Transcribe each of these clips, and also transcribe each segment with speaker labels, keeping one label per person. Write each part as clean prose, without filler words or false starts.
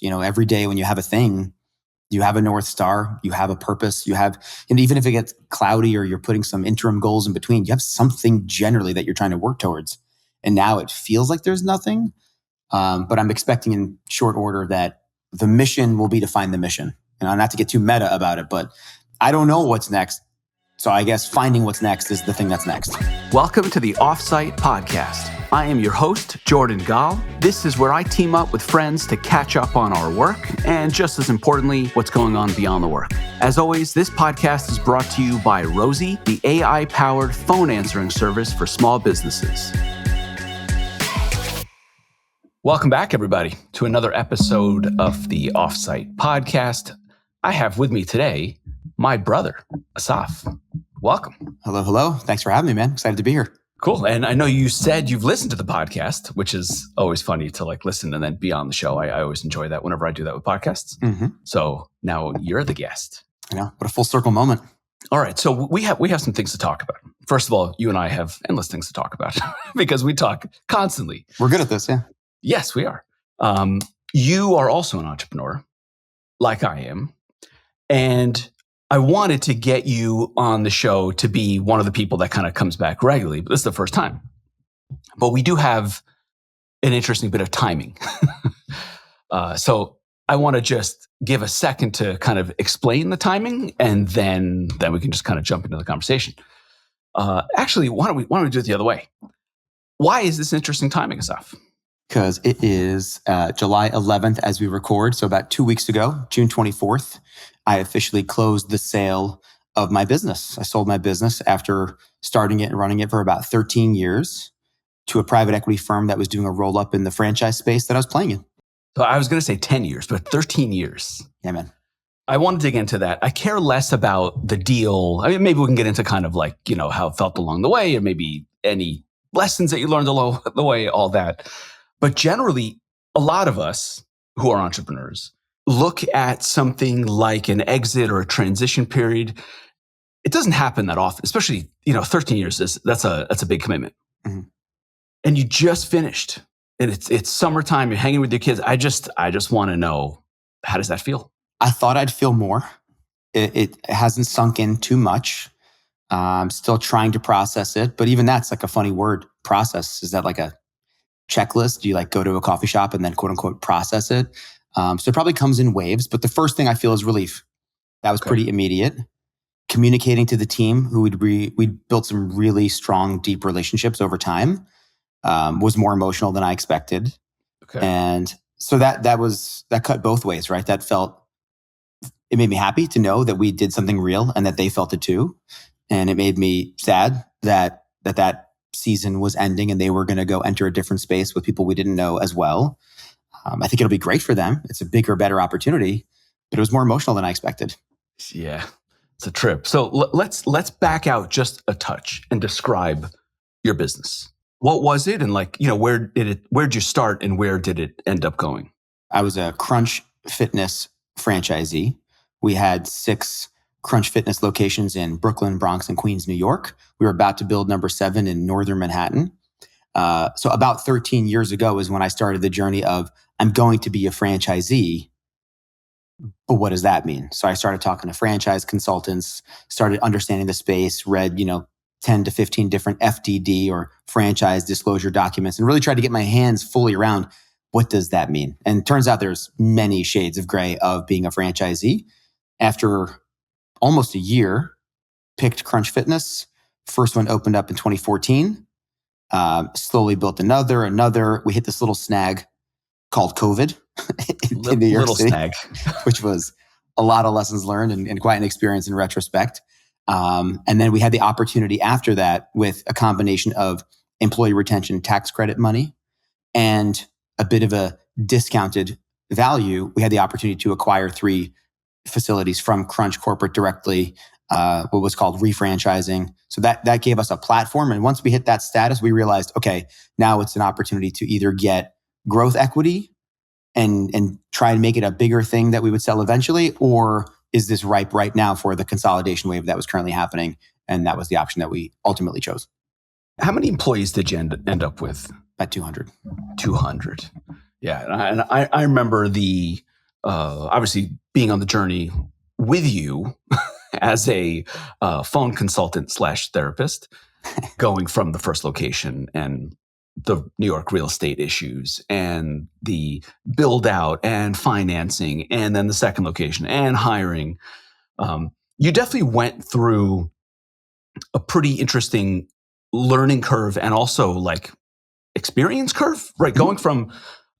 Speaker 1: Every day when you have a thing, you have a North Star, you have a purpose, and even if it gets cloudy or you're putting some interim goals in between, you have something generally that you're trying to work towards. And now it feels like there's nothing. But I'm expecting in short order that the mission will be to find the mission. Not to get too meta about it, but I don't know what's next. So I guess finding what's next is the thing that's next.
Speaker 2: Welcome to the Offsite Podcast. I am your host, Jordan Gall. This is where I team up with friends to catch up on our work and, just as importantly, what's going on beyond the work. As always, this podcast is brought to you by Rosie, the AI-powered phone answering service for small businesses. Welcome back, everybody, to another episode of the Offsite Podcast. I have with me today my brother, Assaf. Welcome.
Speaker 1: Hello. Thanks for having me, man. Excited to be here.
Speaker 2: Cool. And I know you said you've listened to the podcast, which is always funny to listen and then be on the show. I always enjoy that whenever I do that with podcasts. Mm-hmm. So now you're the guest.
Speaker 1: I know. What a full circle moment.
Speaker 2: All right. So we have some things to talk about. First of all, you and I have endless things to talk about because we talk constantly.
Speaker 1: We're good at this, yeah.
Speaker 2: Yes, we are. You are also an entrepreneur, like I am. And I wanted to get you on the show to be one of the people that kind of comes back regularly, but this is the first time. But we do have an interesting bit of timing. So I want to just give a second to kind of explain the timing, and then we can just kind of jump into the conversation. Actually, why don't we do it the other way? Why is this interesting timing, Assaf?
Speaker 1: Because it is July 11th as we record. So about 2 weeks ago, June 24th, I officially closed the sale of my business. I sold my business after starting it and running it for about 13 years to a private equity firm that was doing a roll-up in the franchise space that I was playing in.
Speaker 2: So I was going to say 10 years, but 13 years.
Speaker 1: Yeah, man.
Speaker 2: I want to dig into that. I care less about the deal. I mean, maybe we can get into kind of how it felt along the way, or maybe any lessons that you learned along the way, all that. But generally, a lot of us who are entrepreneurs look at something like an exit or a transition period. It doesn't happen that often, especially, 13 years that's a big commitment. Mm-hmm. And you just finished and it's summertime, you're hanging with your kids. I just want to know, how does that feel?
Speaker 1: I thought I'd feel more. It hasn't sunk in too much. I'm still trying to process it, but even that's like a funny word, process. Is that like a checklist? Do you go to a coffee shop and then quote unquote process it? So it probably comes in waves, but the first thing I feel is relief. That was pretty immediate. Communicating to the team who we'd built some really strong, deep relationships over time, was more emotional than I expected. Okay. And so that cut both ways, right? It made me happy to know that we did something real and that they felt it too. And it made me sad that season was ending and they were going to go enter a different space with people we didn't know as well. I think it'll be great for them. It's a bigger, better opportunity, but it was more emotional than I expected.
Speaker 2: Yeah, it's a trip. So let's back out just a touch and describe your business. What was it, and where'd you start, and where did it end up going?
Speaker 1: I was a Crunch Fitness franchisee. We had 6 Crunch Fitness locations in Brooklyn, Bronx, and Queens, New York. We were about to build number 7 in northern Manhattan. So about 13 years ago is when I started the journey of, I'm going to be a franchisee, but what does that mean? So I started talking to franchise consultants, started understanding the space, read, 10 to 15 different FDD or franchise disclosure documents, and really tried to get my hands fully around what does that mean? And it turns out there's many shades of gray of being a franchisee. After almost a year, picked Crunch Fitness. First one opened up in 2014. Slowly built another. We hit this little snag called COVID in New York City,
Speaker 2: snag.
Speaker 1: Which was a lot of lessons learned and quite an experience in retrospect. And then we had the opportunity after that with a combination of employee retention tax credit money and a bit of a discounted value. We had the opportunity to acquire 3 facilities from Crunch corporate directly, what was called refranchising. So that gave us a platform. And once we hit that status, we realized, okay, now it's an opportunity to either get growth equity and try and make it a bigger thing that we would sell eventually, or is this ripe right now for the consolidation wave that was currently happening? And that was the option that we ultimately chose.
Speaker 2: How many employees did you end up with?
Speaker 1: About 200.
Speaker 2: 200. Yeah. And I remember the obviously being on the journey with you as a phone consultant / therapist, going from the first location and the New York real estate issues and the build out and financing, and then the second location and hiring. You definitely went through a pretty interesting learning curve and also like experience curve, right? Going from,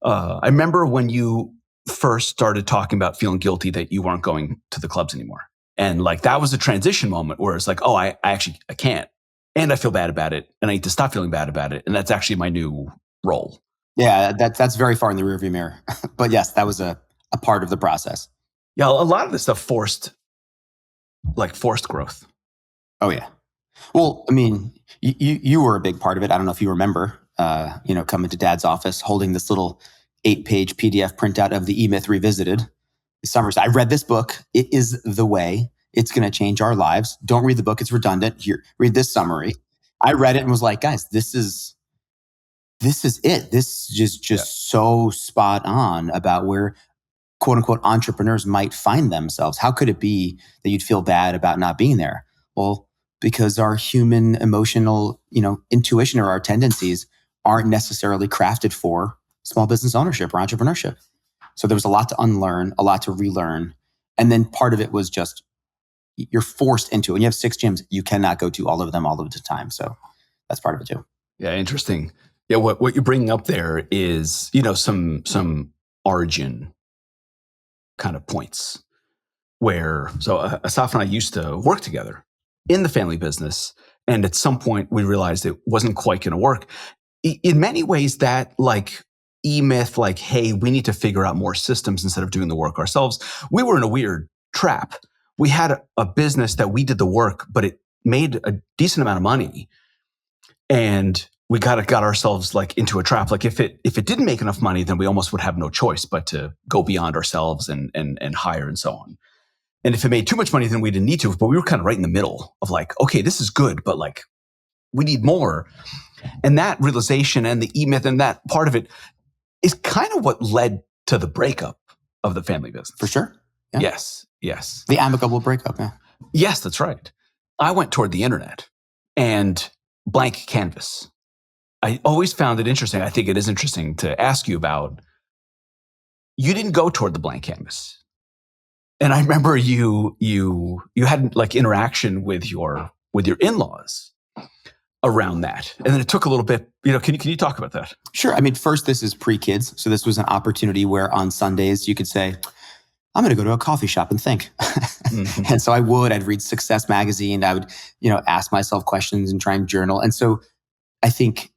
Speaker 2: I remember when you first started talking about feeling guilty that you weren't going to the clubs anymore. And like, that was a transition moment where it's like, oh, I can't. And I feel bad about it. And I need to stop feeling bad about it. And that's actually my new role.
Speaker 1: Yeah, that's very far in the rearview mirror. But yes, that was a part of the process.
Speaker 2: Yeah, a lot of this stuff forced growth.
Speaker 1: Oh yeah. Well, I mean, you were a big part of it. I don't know if you remember, coming to Dad's office, holding this little 8-page PDF printout of the E-Myth Revisited. Summers. I read this book. It is the way. It's going to change our lives. Don't read the book. It's redundant. Here, read this summary. I read it and was like, guys, this is it. This is just so spot on about where quote unquote entrepreneurs might find themselves. How could it be that you'd feel bad about not being there? Well, because our human emotional, intuition or our tendencies aren't necessarily crafted for small business ownership or entrepreneurship. So there was a lot to unlearn, a lot to relearn. And then part of it was just, you're forced into it. When you have 6 gyms, you cannot go to all of them all of the time. So that's part of it too.
Speaker 2: Yeah, interesting. Yeah, what you're bringing up there is, some origin kind of points where, so Assaf and I used to work together in the family business. And at some point we realized it wasn't quite going to work. In many ways that like E-Myth, like, hey, we need to figure out more systems instead of doing the work ourselves. We were in a weird trap. We had a business that we did the work, but it made a decent amount of money. And we got ourselves like into a trap. Like if it didn't make enough money, then we almost would have no choice but to go beyond ourselves and hire and so on. And if it made too much money, then we didn't need to. But we were kind of right in the middle of like, okay, this is good, but like we need more. And that realization and the E-Myth and that part of it is kind of what led to the breakup of the family business.
Speaker 1: For sure. Yeah.
Speaker 2: Yes.
Speaker 1: The amicable breakup. Yeah.
Speaker 2: Yes, that's right. I went toward the internet and blank canvas. I always found it interesting. I think it is interesting to ask you about. You didn't go toward the blank canvas. And I remember you had like interaction with your in-laws around that. And then it took a little bit, can you talk about that?
Speaker 1: Sure. I mean, first, this is pre-kids. So this was an opportunity where on Sundays you could say, I'm going to go to a coffee shop and think. Mm-hmm. And so I'd read Success Magazine. I would, ask myself questions and try and journal. And so I think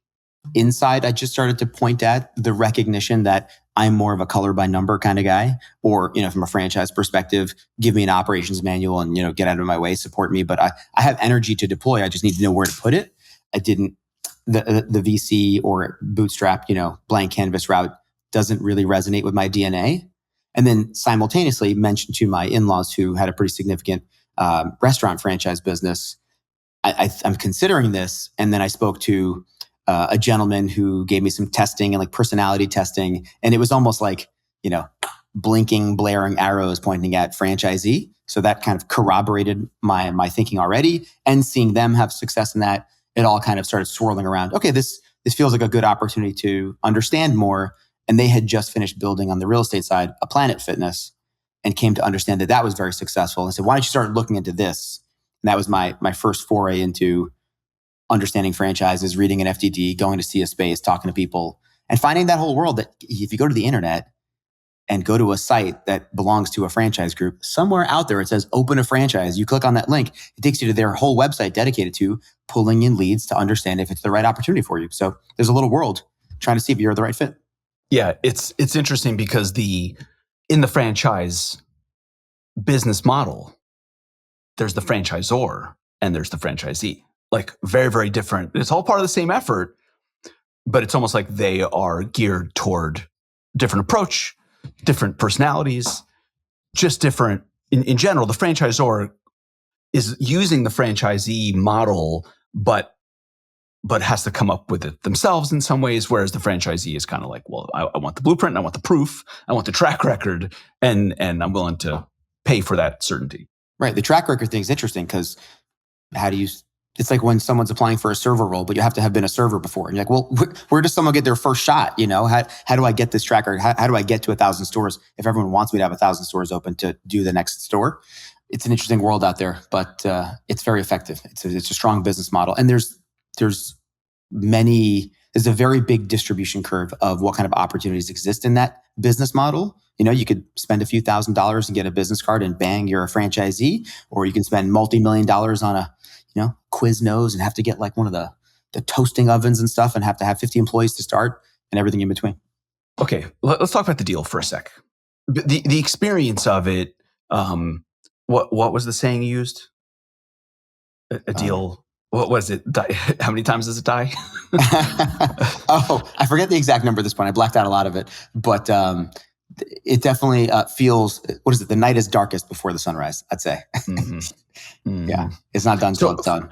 Speaker 1: inside, I just started to point at the recognition that I'm more of a color by number kind of guy, or, from a franchise perspective, give me an operations manual and, get out of my way, support me. But I have energy to deploy. I just need to know where to put it. I didn't, the VC or bootstrap, blank canvas route doesn't really resonate with my DNA. And then simultaneously mentioned to my in-laws who had a pretty significant restaurant franchise business, I'm considering this. And then I spoke to a gentleman who gave me some testing and like personality testing. And it was almost like, blinking, blaring arrows pointing at franchisee. So that kind of corroborated my thinking already. And seeing them have success in that, it all kind of started swirling around. Okay, this feels like a good opportunity to understand more. And they had just finished building on the real estate side a Planet Fitness and came to understand that was very successful. And said, why don't you start looking into this? And that was my first foray into understanding franchises, reading an FDD, going to see a space, talking to people, and finding that whole world that if you go to the internet and go to a site that belongs to a franchise group, somewhere out there it says open a franchise. You click on that link, it takes you to their whole website dedicated to pulling in leads to understand if it's the right opportunity for you. So there's a little world trying to see if you're the right fit.
Speaker 2: Yeah, it's interesting because in the franchise business model, there's the franchisor and there's the franchisee. Like very, very different. It's all part of the same effort, but it's almost like they are geared toward different approach, different personalities, just different. In general, the franchisor is using the franchisee model, but but has to come up with it themselves in some ways. Whereas the franchisee is kind of like, well, I want the blueprint, and I want the proof, I want the track record, and I'm willing to pay for that certainty.
Speaker 1: Right. The track record thing is interesting because it's like when someone's applying for a server role, but you have to have been a server before. And you're like, well, where does someone get their first shot? How do I get this track record? How do I get to 1,000 stores if everyone wants me to have 1,000 stores open to do the next store? It's an interesting world out there, but it's very effective. It's a strong business model. And there's a very big distribution curve of what kind of opportunities exist in that business model. You could spend a few $1,000s and get a business card and bang, you're a franchisee, or you can spend multi-million dollars on a Quiznos and have to get like one of the toasting ovens and stuff and have to have 50 employees to start and everything in between.
Speaker 2: Okay, let's talk about the deal for a sec. The experience of it. What was the saying you used? A deal. What was it? How many times does it die?
Speaker 1: Oh, I forget the exact number at this point. I blacked out a lot of it, but it definitely feels. What is it? The night is darkest before the sunrise, I'd say. Mm-hmm. Mm-hmm. Yeah, it's not done till it's done.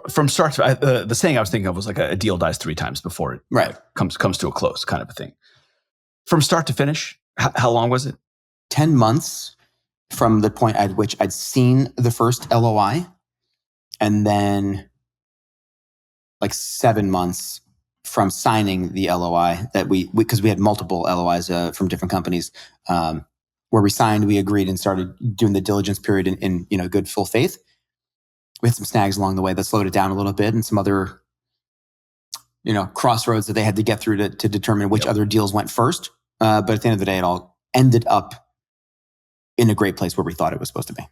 Speaker 2: From start to the saying I was thinking of was like a deal dies 3 times before it comes to a close, kind of a thing. From start to finish, how long was it?
Speaker 1: 10 months from the point at which I'd seen the first LOI, and then like 7 months from signing the LOI that because we had multiple LOIs from different companies, where we signed, we agreed, and started doing the diligence period in good full faith. We had some snags along the way that slowed it down a little bit, and some other crossroads that they had to get through to determine which other deals went first. But at the end of the day, it all ended up in a great place where we thought it was supposed to be.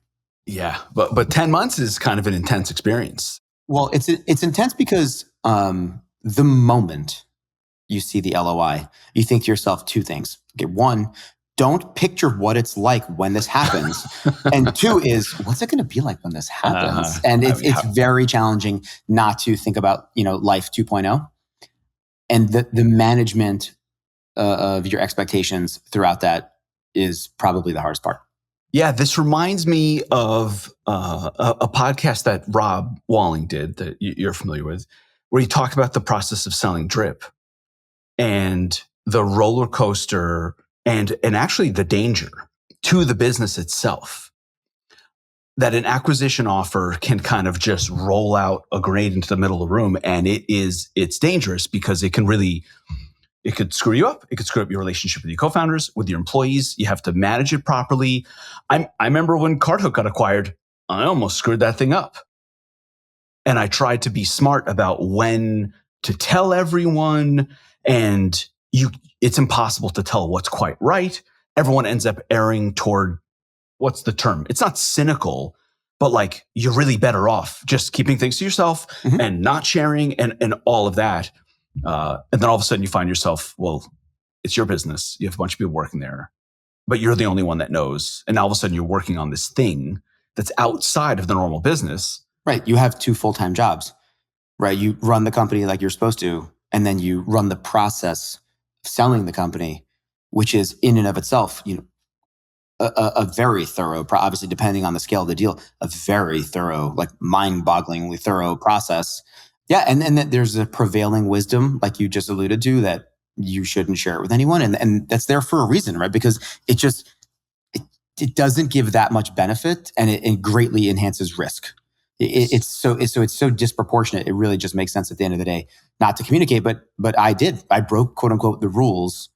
Speaker 2: Yeah, but 10 months is kind of an intense experience.
Speaker 1: Well, it's intense because the moment you see the LOI, you think to yourself 2 things. Okay, 1, don't picture what it's like when this happens. And 2 is, what's it going to be like when this happens? And it's very challenging not to think about, life 2.0 and the management of your expectations throughout that is probably the hardest part.
Speaker 2: Yeah, this reminds me of a podcast that Rob Walling did that you're familiar with, where he talked about the process of selling drip and the roller coaster and actually the danger to the business itself. That an acquisition offer can kind of just roll out a grenade into the middle of the room, and it's dangerous because it could screw you up. It could screw up your relationship with your co-founders, with your employees. You have to manage it properly. I remember when CardHook got acquired, I almost screwed that thing up. And I tried to be smart about when to tell everyone. And it's impossible to tell what's quite right. Everyone ends up erring toward, what's the term? It's not cynical, but like you're really better off just keeping things to yourself and not sharing and all of that. And then all of a sudden you find yourself, well, it's your business. You have a bunch of people working there, but you're the only one that knows. And all of a sudden you're working on this thing that's outside of the normal business.
Speaker 1: Right. You have 2 full-time jobs, right? You run the company like you're supposed to, and then you run the process of selling the company, which is in and of itself, a very thorough, obviously depending on the scale of the deal, a very thorough, like mind-bogglingly thorough process. Yeah, and then there's a prevailing wisdom, like you just alluded to, that you shouldn't share it with anyone, and that's there for a reason, right? Because it doesn't give that much benefit, and it greatly enhances risk. It's so disproportionate. It really just makes sense at the end of the day not to communicate. But I broke, quote unquote, the rules,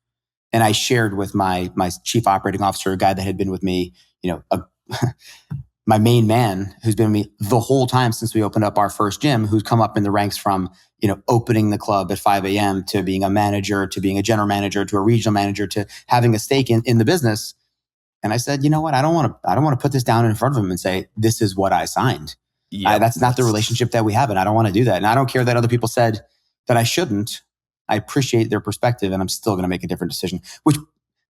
Speaker 1: and I shared with my chief operating officer, a guy that had been with me, my main man, who's been with me the whole time since we opened up our first gym, who's come up in the ranks from, opening the club at 5 a.m. to being a manager, to being a general manager, to a regional manager, to having a stake in the business. And I said, you know what? I don't want to put this down in front of him and say, this is what I signed. Yep, that's not the relationship that we have. And I don't want to do that. And I don't care that other people said that I shouldn't. I appreciate their perspective, and I'm still going to make a different decision, which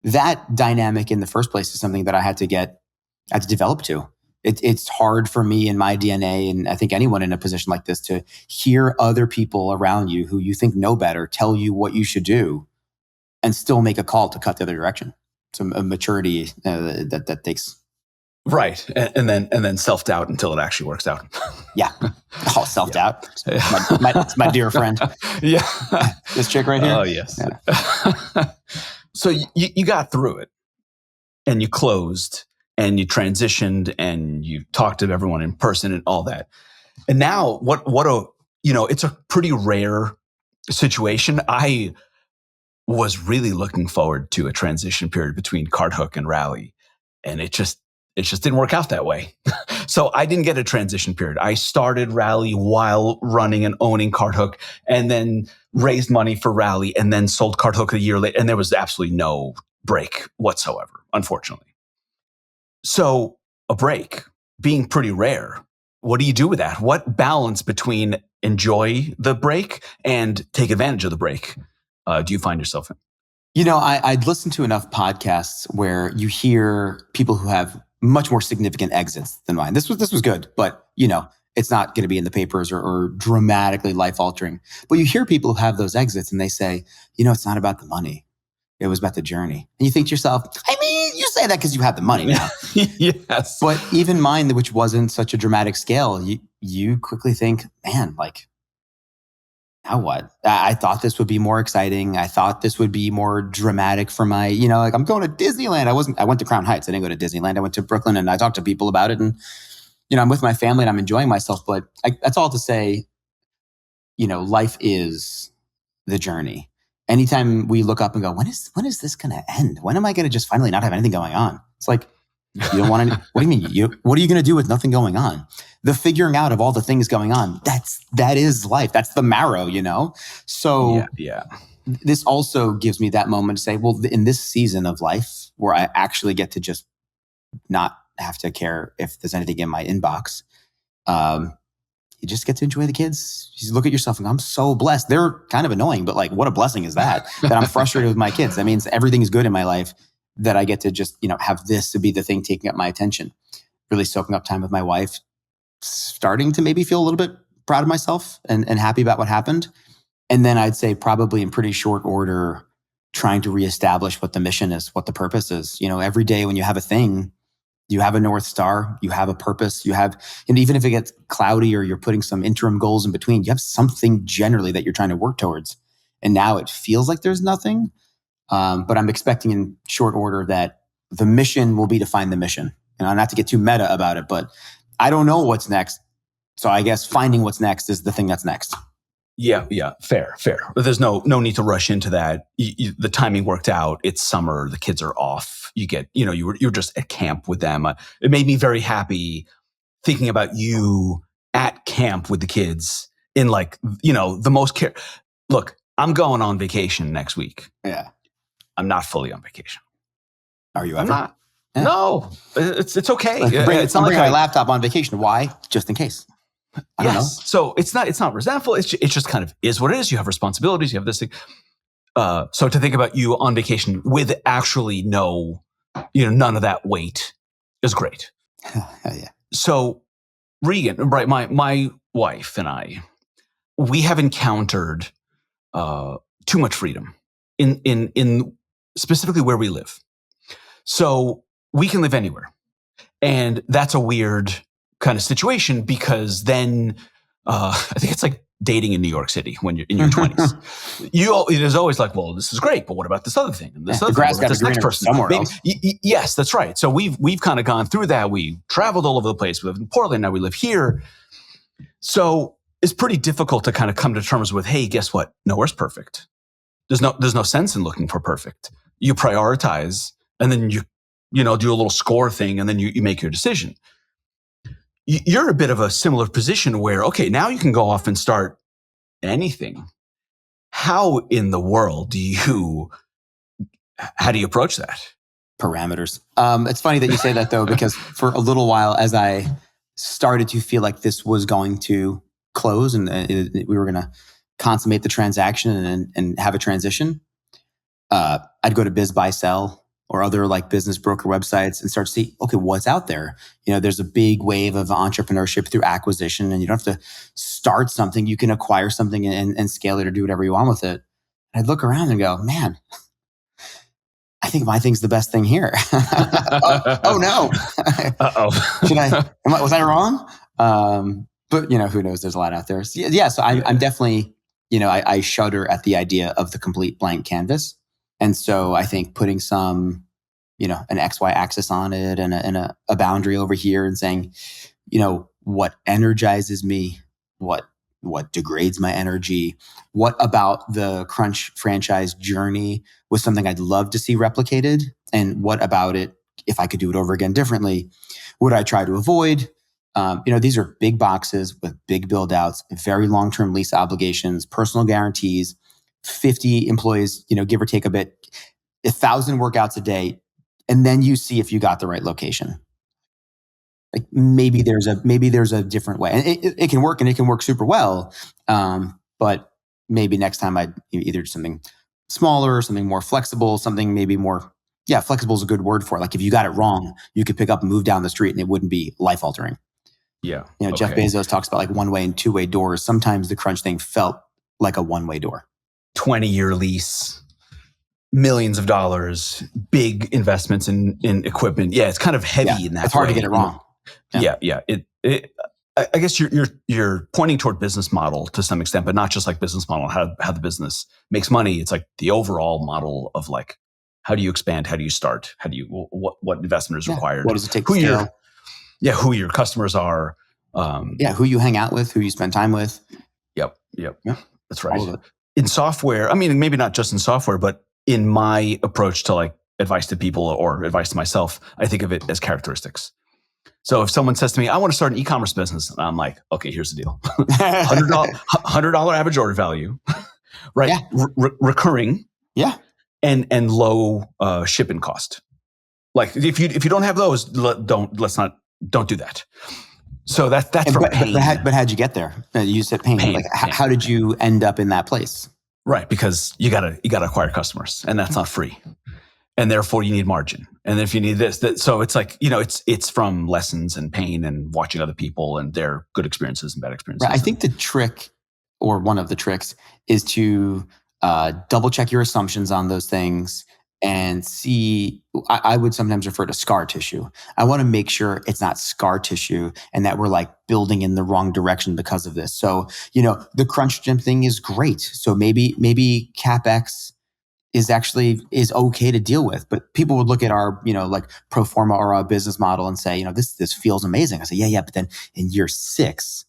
Speaker 1: that dynamic in the first place is something that I had to develop to. It's hard for me in my DNA, and I think anyone in a position like this, to hear other people around you who you think know better tell you what you should do and still make a call to cut the other direction. It's a maturity that takes.
Speaker 2: Right. And then self-doubt until it actually works out.
Speaker 1: Yeah. Oh, self-doubt. It's my dear friend.
Speaker 2: Yeah.
Speaker 1: This chick right here.
Speaker 2: Oh, yes.
Speaker 1: Yeah.
Speaker 2: So you got through it and you closed and you transitioned and you talked to everyone in person and all that. And now it's a pretty rare situation. I was really looking forward to a transition period between Cart Hook and Rally. And it just didn't work out that way. So I didn't get a transition period. I started Rally while running and owning Cart Hook, and then raised money for Rally, and then sold Cart Hook a year later. And there was absolutely no break whatsoever, unfortunately. So a break being pretty rare. What do you do with that? What balance between enjoy the break and take advantage of the break do you find yourself in?
Speaker 1: I'd listened to enough podcasts where you hear people who have much more significant exits than mine. This was good, but it's not going to be in the papers or dramatically life altering. But you hear people who have those exits and they say, it's not about the money. It was about the journey. And you think to yourself, I mean, you say that because you have the money now.
Speaker 2: Yes.
Speaker 1: But even mine, which wasn't such a dramatic scale, you quickly think, man, like, now what? I thought this would be more exciting. I thought this would be more dramatic for my, like I'm going to Disneyland. I went to Crown Heights. I didn't go to Disneyland. I went to Brooklyn and I talked to people about it. And, I'm with my family and I'm enjoying myself. But that's all to say, life is the journey. Anytime we look up and go, when is this going to end? When am I going to just finally not have anything going on? It's like, you don't want to, what do you mean? What are you going to do with nothing going on? The figuring out of all the things going on, that is life. That's the marrow, So
Speaker 2: yeah.
Speaker 1: This also gives me that moment to say, well, in this season of life where I actually get to just not have to care if there's anything in my inbox, you just get to enjoy the kids. You look at yourself and go, I'm so blessed. They're kind of annoying, but like, what a blessing is that I'm frustrated with my kids. That means everything is good in my life, that I get to just, have this to be the thing taking up my attention, really soaking up time with my wife, starting to maybe feel a little bit proud of myself and happy about what happened. And then I'd say probably in pretty short order, trying to reestablish what the mission is, what the purpose is. Every day when you have a thing, you have a North Star, you have a purpose, and even if it gets cloudy or you're putting some interim goals in between, you have something generally that you're trying to work towards. And now it feels like there's nothing. But I'm expecting in short order that the mission will be to find the mission. Not to get too meta about it, but I don't know what's next. So I guess finding what's next is the thing that's next.
Speaker 2: Yeah. Fair. But there's no need to rush into that. The timing worked out. It's summer. The kids are off. You get, you're just at camp with them. It made me very happy thinking about you at camp with the kids in the most care. Look, I'm going on vacation next week.
Speaker 1: Yeah.
Speaker 2: I'm not fully on vacation.
Speaker 1: Are you
Speaker 2: ever? I'm not. Yeah. No, it's okay.
Speaker 1: It's not like my laptop on vacation. Why? Just in case. I don't know.
Speaker 2: So it's not resentful. It's just kind of is what it is. You have responsibilities. You have this thing. So to think about you on vacation with actually none of that weight is great.
Speaker 1: Yeah.
Speaker 2: So Regan, right? My wife and I, we have encountered too much freedom in specifically where we live. So we can live anywhere. And that's a weird kind of situation because then I think it's like dating in New York City when you're in your 20s. There's always like, well, this is great, but what about this other thing? And this other
Speaker 1: the grass
Speaker 2: thing?
Speaker 1: got greener somewhere else.
Speaker 2: Yes, that's right. So we've kind of gone through that. We traveled all over the place. We live in Portland. Now we live here. So it's pretty difficult to kind of come to terms with, hey, guess what? Nowhere's perfect. There's no sense in looking for perfect. You prioritize and then you do a little score thing and then you make your decision. You're in a bit of a similar position where, okay, now you can go off and start anything. How in the world how do you approach that?
Speaker 1: Parameters. It's funny that you say that though, because for a little while, as I started to feel like this was going to close and we were going to consummate the transaction and have a transition, I'd go to Biz Buy Sell or other like business broker websites and start to see, okay, what's out there? There's a big wave of entrepreneurship through acquisition, and you don't have to start something. You can acquire something and scale it or do whatever you want with it. And I'd look around and go, man, I think my thing's the best thing here. Oh no.
Speaker 2: Uh-oh.
Speaker 1: Was I wrong? But who knows? There's a lot out there. So, so I'm definitely, I shudder at the idea of the complete blank canvas. And so I think putting some, an XY axis on it and a boundary over here and saying, what energizes me, what degrades my energy, what about the Crunch franchise journey was something I'd love to see replicated, and what about it, if I could do it over again differently, would I try to avoid? These are big boxes with big build outs, very long-term lease obligations, personal guarantees, 50 employees, give or take a bit, 1,000 workouts a day. And then you see if you got the right location. Like maybe there's a different way, and it can work, and it can work super well. But maybe next time I'd either do something smaller, something more flexible, something maybe more, flexible is a good word for it. Like if you got it wrong, you could pick up and move down the street and it wouldn't be life altering.
Speaker 2: Yeah.
Speaker 1: Jeff Bezos talks about like one-way and two-way doors. Sometimes the Crunch thing felt like a one-way door.
Speaker 2: 20-year lease, millions of dollars, big investments in equipment. Yeah, it's kind of heavy in that.
Speaker 1: It's hard to get it wrong.
Speaker 2: Yeah. I guess you're pointing toward business model to some extent, but not just like business model, how the business makes money. It's like the overall model of like, how do you expand? How do you start? What investment is required?
Speaker 1: What does it take to scale?
Speaker 2: Who your customers are.
Speaker 1: Who you hang out with, who you spend time with.
Speaker 2: Yep. Yeah, that's right. In software, I mean, maybe not just in software, but in my approach to like advice to people or advice to myself, I think of it as characteristics. So if someone says to me, I want to start an e-commerce business, and I'm like, okay, here's the deal. $100 average order value, right?
Speaker 1: Yeah.
Speaker 2: Recurring.
Speaker 1: Yeah.
Speaker 2: And low shipping cost. Like if you don't have those, don't do that. So that's from pain.
Speaker 1: But how'd you get there? You said pain. Like how did you end up in that place?
Speaker 2: Right, because you gotta acquire customers, and that's not free, and therefore you need margin. And if you need so it's like it's from lessons and pain and watching other people and their good experiences and bad experiences.
Speaker 1: Right. I think the trick, or one of the tricks, is to double check your assumptions on those things and see. I would sometimes refer to scar tissue. I want to make sure it's not scar tissue and that we're like building in the wrong direction because of this. So, the Crunch Gym thing is great. So maybe CapEx is okay to deal with, but people would look at our, like pro forma or our business model and say, this feels amazing. I say, yeah. But then in year 6,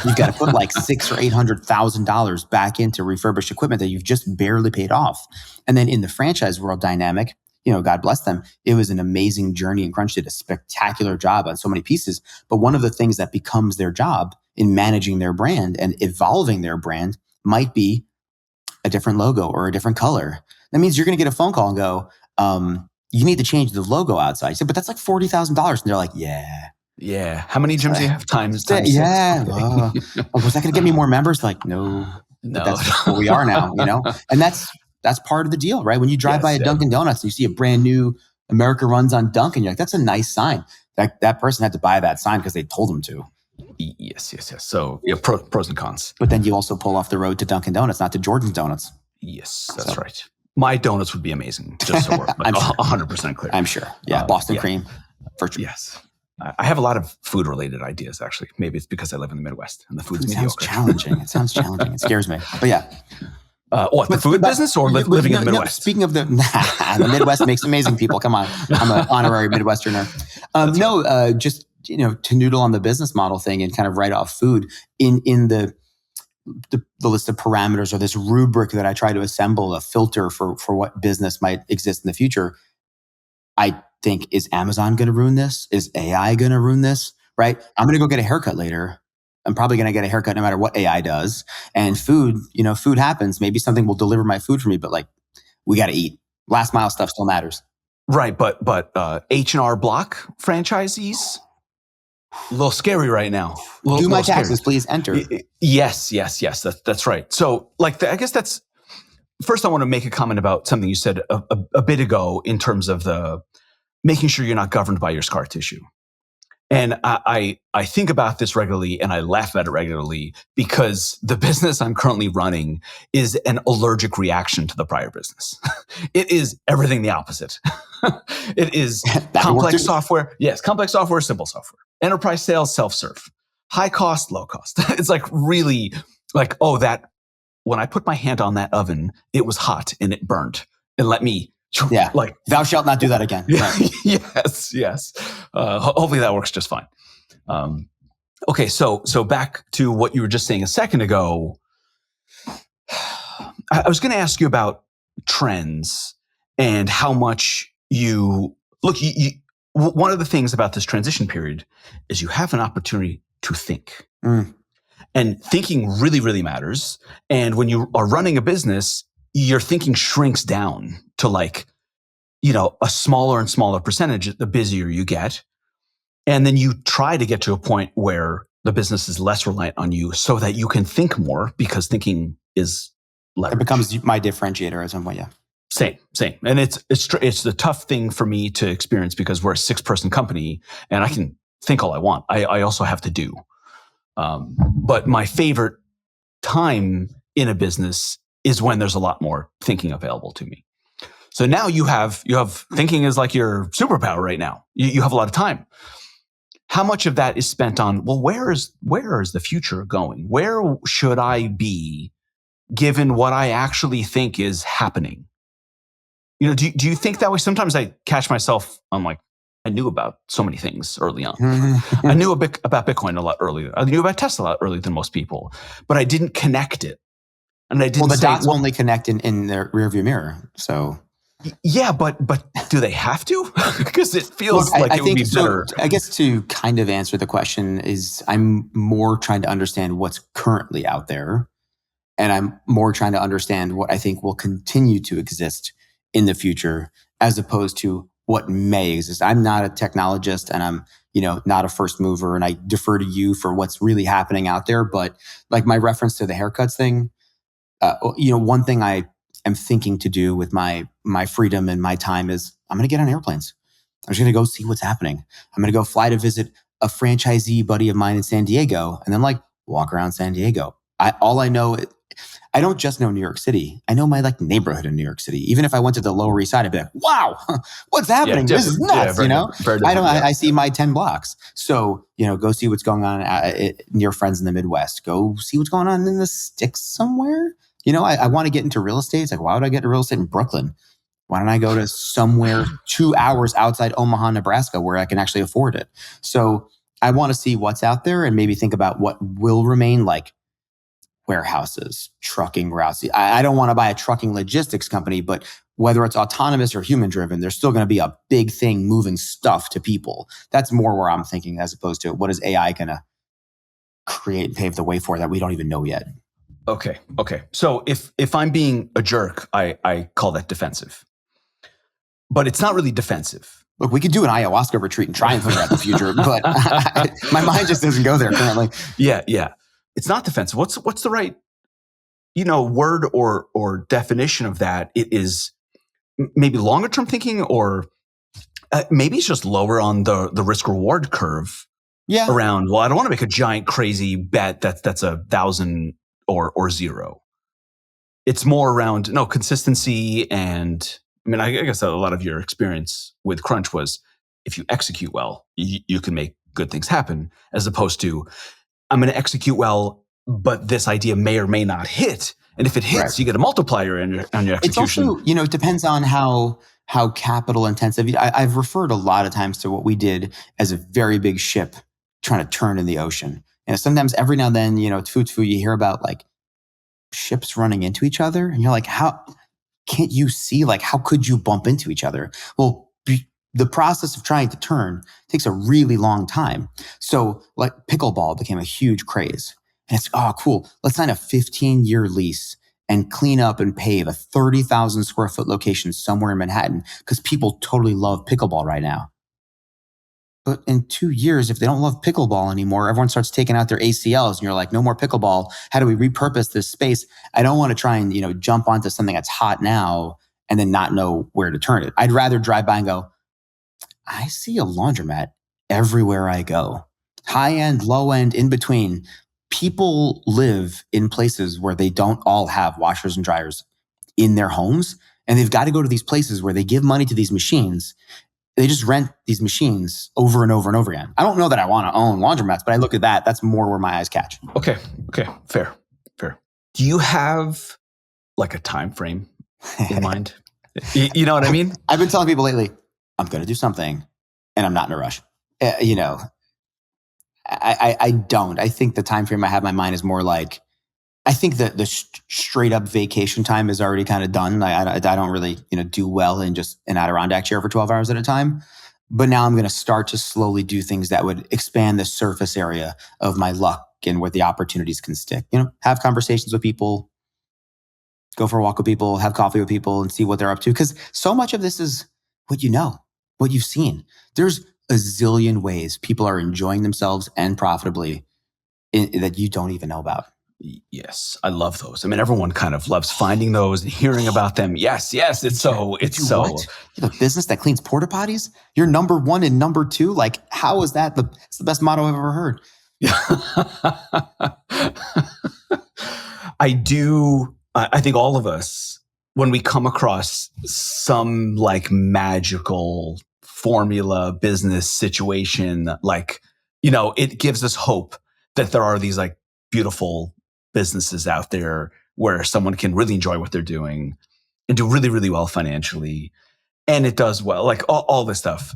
Speaker 1: you've got to put like $600,000 or $800,000 back into refurbished equipment that you've just barely paid off. And then in the franchise world dynamic, God bless them, it was an amazing journey, and Crunch did a spectacular job on so many pieces. But one of the things that becomes their job in managing their brand and evolving their brand might be a different logo or a different color. That means you're going to get a phone call and go, you need to change the logo outside. I said, but that's like $40,000. And they're like, yeah.
Speaker 2: Yeah. How many gyms do you have? Times
Speaker 1: yeah. Was that going to get me more members? Like, no. That's where we are now, And that's part of the deal, right? When you drive by a Dunkin' Donuts and you see a brand new America Runs on Dunkin', you're like, that's a nice sign. That person had to buy that sign because they told them to.
Speaker 2: Yes. So pros and cons.
Speaker 1: But then you also pull off the road to Dunkin' Donuts, not to Jordan's Donuts.
Speaker 2: Yes, that's right. My donuts would be amazing, just so we're like 100% clear.
Speaker 1: I'm sure. Yeah, Boston cream, for sure.
Speaker 2: Yes. I have a lot of food-related ideas, actually. Maybe it's because I live in the Midwest and the food's mediocre.
Speaker 1: It sounds challenging. It scares me. But yeah.
Speaker 2: The food business or living in the Midwest?
Speaker 1: Speaking of the Midwest makes amazing people. Come on. I'm an honorary Midwesterner. Just, to noodle on the business model thing and kind of write off food in the list of parameters, or this rubric that I try to assemble, a filter for what business might exist in the future. I think, is Amazon going to ruin this? Is AI going to ruin this? Right? I'm going to go get a haircut later. I'm probably going to get a haircut no matter what AI does. And food, food happens. Maybe something will deliver my food for me, but like, we got to eat. Last mile stuff still matters.
Speaker 2: Right. But H&R Block franchisees, a little scary right now.
Speaker 1: Do my taxes, please enter.
Speaker 2: Yes. That's right. So I guess that's, first I want to make a comment about something you said a bit ago in terms of the making sure you're not governed by your scar tissue. And I think about this regularly and I laugh at it regularly because the business I'm currently running is an allergic reaction to the prior business. It is everything the opposite. It is complex software. Yes, complex software, simple software. Enterprise sales, self-serve. High cost, low cost. It's like really like, oh, that when I put my hand on that oven, it was hot and it burned. And let me like,
Speaker 1: thou shalt not do that again. Right.
Speaker 2: Yes. Hopefully that works just fine. Okay, so back to what you were just saying a second ago. I was going to ask you about trends and how much you look. One of the things about this transition period is you have an opportunity to think. And thinking really, really matters. And when you are running a business, your thinking shrinks down to like, a smaller and smaller percentage the busier you get. And then you try to get to a point where the business is less reliant on you so that you can think more because thinking is leverage.
Speaker 1: It becomes my differentiator at some point, yeah.
Speaker 2: Same. And it's the tough thing for me to experience because we're a 6-person company and I can think all I want. I also have to do. But my favorite time in a business is when there's a lot more thinking available to me. So now you have thinking is like your superpower right now. You have a lot of time. How much of that is spent on, well, where is the future going? Where should I be given what I actually think is happening? Do you think that way? Sometimes I catch myself, I'm like, I knew about so many things early on. I knew about Bitcoin a lot earlier. I knew about Tesla a lot earlier than most people, but I didn't connect it. And I didn't
Speaker 1: the dots only connect in the rearview mirror. So
Speaker 2: yeah, but do they have to? Because it feels like it would be better.
Speaker 1: So I guess to kind of answer the question is I'm more trying to understand what's currently out there. And I'm more trying to understand what I think will continue to exist in the future as opposed to what may exist. I'm not a technologist and I'm, not a first mover and I defer to you for what's really happening out there. But like my reference to the haircuts thing, one thing I am thinking to do with my freedom and my time is I'm going to get on airplanes. I'm just going to go see what's happening. I'm going to go fly to visit a franchisee buddy of mine in San Diego and then like walk around San Diego. I don't just know New York City. I know my neighborhood in New York City. Even if I went to the Lower East Side, I'd be like, wow, what's happening? This is nuts, I see my 10 blocks. So, go see what's going on near friends in the Midwest. Go see what's going on in the sticks somewhere. I want to get into real estate. It's like, why would I get into real estate in Brooklyn? Why don't I go to somewhere 2 hours outside Omaha, Nebraska, where I can actually afford it? So I want to see what's out there and maybe think about what will remain, like warehouses, trucking routes. I don't want to buy a trucking logistics company, but whether it's autonomous or human driven, there's still going to be a big thing moving stuff to people. That's more where I'm thinking as opposed to what is AI going to create and pave the way for that we don't even know yet.
Speaker 2: Okay. So if I'm being a jerk, I call that defensive. But it's not really defensive.
Speaker 1: Look, we could do an ayahuasca retreat and try and figure out the future, but my mind just doesn't go there currently.
Speaker 2: Yeah. It's not defensive. What's the right, word or definition of that? It is maybe longer term thinking, or maybe it's just lower on the risk reward curve.
Speaker 1: Yeah.
Speaker 2: Around, well, I don't want to make a giant crazy bet that's 1,000 or zero. It's more around consistency, and I guess a lot of your experience with Crunch was if you execute well, you can make good things happen, as opposed to I'm going to execute well, but this idea may or may not hit. And if it hits, right, you get a multiplier on your execution.
Speaker 1: It's also, it depends on how capital intensive. I've referred a lot of times to what we did as a very big ship trying to turn in the ocean. And sometimes every now and then, tfu, you hear about like ships running into each other. And you're like, how can't you see, how could you bump into each other? Well, the process of trying to turn takes a really long time. So like pickleball became a huge craze. And it's, oh, cool. Let's sign a 15-year lease and clean up and pave a 30,000 square foot location somewhere in Manhattan because people totally love pickleball right now. But in 2 years, if they don't love pickleball anymore, everyone starts taking out their ACLs and you're like, no more pickleball. How do we repurpose this space? I don't want to try and, jump onto something that's hot now and then not know where to turn it. I'd rather drive by and go, I see a laundromat everywhere I go. High end, low end, in between. People live in places where they don't all have washers and dryers in their homes. And they've got to go to these places where they give money to these machines. They just rent these machines over and over and over again. I don't know that I want to own laundromats, but I look at that. That's more where my eyes catch.
Speaker 2: Okay. Fair. Do you have like a time frame in mind? You know what I mean?
Speaker 1: I've been telling people lately, I'm going to do something and I'm not in a rush. I don't. I think the time frame I have in my mind is more like, I think that the straight up vacation time is already kind of done. I don't really, do well in just an Adirondack chair for 12 hours at a time. But now I'm going to start to slowly do things that would expand the surface area of my luck and where the opportunities can stick. Have conversations with people, go for a walk with people, have coffee with people and see what they're up to. Because so much of this is what you know, what you've seen. There's a zillion ways people are enjoying themselves and profitably that you don't even know about.
Speaker 2: Yes, I love those. I mean, everyone kind of loves finding those and hearing about them. Yes, it's so.
Speaker 1: What? You have a business that cleans porta potties? You're number one and number two? Like, how is that? It's the best motto I've ever heard.
Speaker 2: I do. I think all of us, when we come across some like magical formula business situation, like, it gives us hope that there are these like beautiful businesses out there where someone can really enjoy what they're doing and do really, really well financially. And it does well, like all this stuff.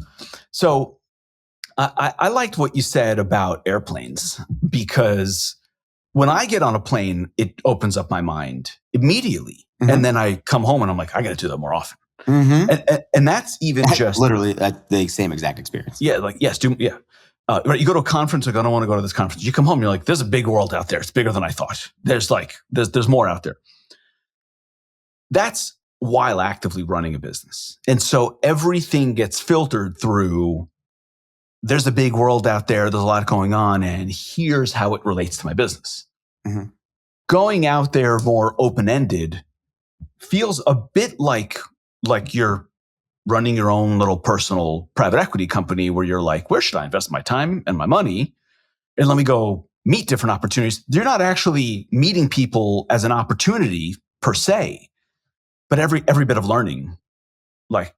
Speaker 2: So I liked what you said about airplanes, because when I get on a plane, it opens up my mind immediately. Mm-hmm. And then I come home and I'm like, I got to do that more often. Mm-hmm. And that's even just
Speaker 1: literally the same exact experience.
Speaker 2: Yeah. Like, yes. Right. You go to a conference, like, I don't want to go to this conference. You come home, you're like, there's a big world out there. It's bigger than I thought. There's more out there. That's while actively running a business. And so everything gets filtered through, there's a big world out there. There's a lot going on. And here's how it relates to my business. Mm-hmm. Going out there more open-ended feels a bit like you're running your own little personal private equity company where you're like, where should I invest my time and my money? And let me go meet different opportunities. You're not actually meeting people as an opportunity per se, but every bit of learning, like,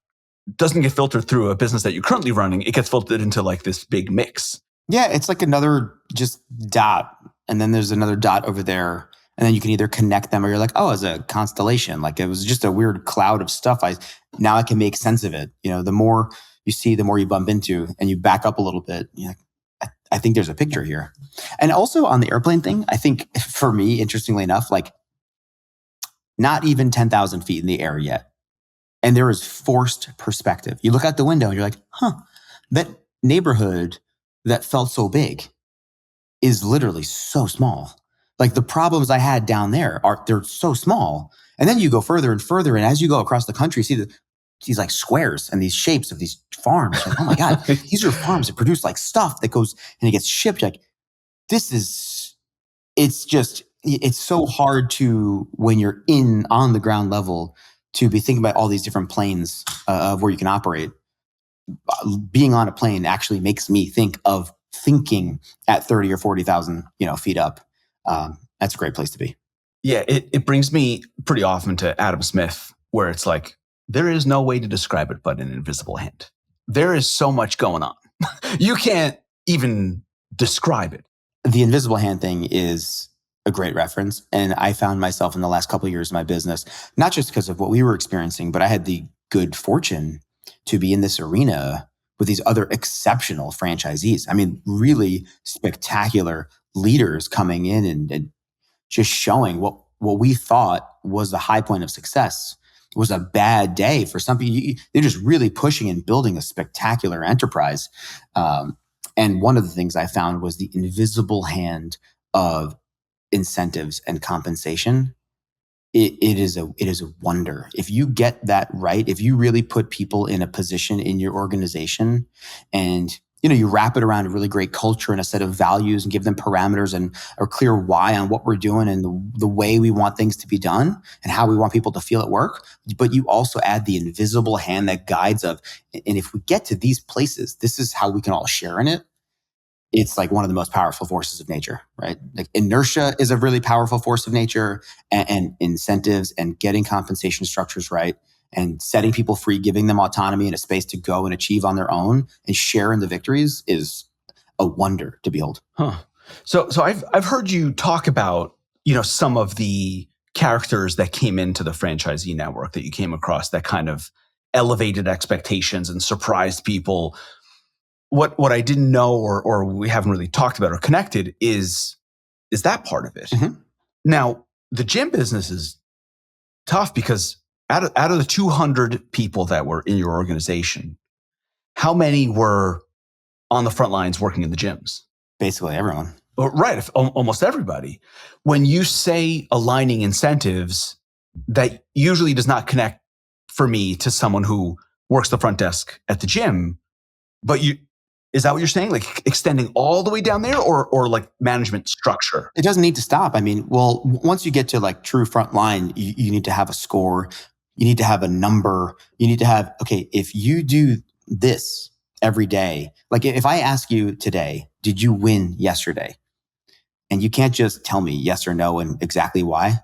Speaker 2: doesn't get filtered through a business that you're currently running. It gets filtered into like this big mix.
Speaker 1: Yeah, it's like another just dot. And then there's another dot over there. And then you can either connect them or you're like, oh, it's a constellation. Like, it was just a weird cloud of stuff. Now I can make sense of it. The more you see, the more you bump into, and you back up a little bit. You're like, I think there's a picture here. And also on the airplane thing, I think for me, interestingly enough, like, not even 10,000 feet in the air yet. And there is forced perspective. You look out the window and you're like, that neighborhood that felt so big is literally so small. Like, the problems I had down there they're so small. And then you go further and further. And as you go across the country, see these like squares and these shapes of these farms. Like, oh my God, these are farms that produce like stuff that goes and it gets shipped. Like, it's so hard to, when you're on the ground level, to be thinking about all these different planes of where you can operate. Being on a plane actually makes me think of thinking at 30 or 40,000, feet up. That's a great place to be.
Speaker 2: Yeah, it brings me pretty often to Adam Smith, where it's like, there is no way to describe it but an invisible hand. There is so much going on. You can't even describe it.
Speaker 1: The invisible hand thing is a great reference. And I found myself in the last couple of years of my business, not just because of what we were experiencing, but I had the good fortune to be in this arena with these other exceptional franchisees. I mean, really spectacular leaders coming in and just showing what we thought was the high point of success was a bad day for some people. They're just really pushing and building a spectacular enterprise. And one of the things I found was the invisible hand of incentives and compensation. It is a wonder. If you get that right, if you really put people in a position in your organization and you wrap it around a really great culture and a set of values and give them parameters and a clear why on what we're doing and the way we want things to be done and how we want people to feel at work. But you also add the invisible hand that guides of, and if we get to these places, this is how we can all share in it. It's like one of the most powerful forces of nature, right? Like inertia is a really powerful force of nature, and incentives and getting compensation structures right and setting people free, giving them autonomy and a space to go and achieve on their own and share in the victories is a wonder to behold.
Speaker 2: Huh. So I've heard you talk about, some of the characters that came into the franchisee network that you came across that kind of elevated expectations and surprised people. What I didn't know or we haven't really talked about or connected is that part of it.
Speaker 1: Mm-hmm.
Speaker 2: Now, the gym business is tough because out of the 200 people that were in your organization, how many were on the front lines working in the gyms?
Speaker 1: Basically everyone.
Speaker 2: Right, almost everybody. When you say aligning incentives, that usually does not connect for me to someone who works the front desk at the gym. But is that what you're saying? Like extending all the way down there or like management structure?
Speaker 1: It doesn't need to stop. I mean, well, once you get to like true front line, you need to have a score. You need to have a number. You need to have, okay, if you do this every day, like if I ask you today, did you win yesterday? And you can't just tell me yes or no and exactly why,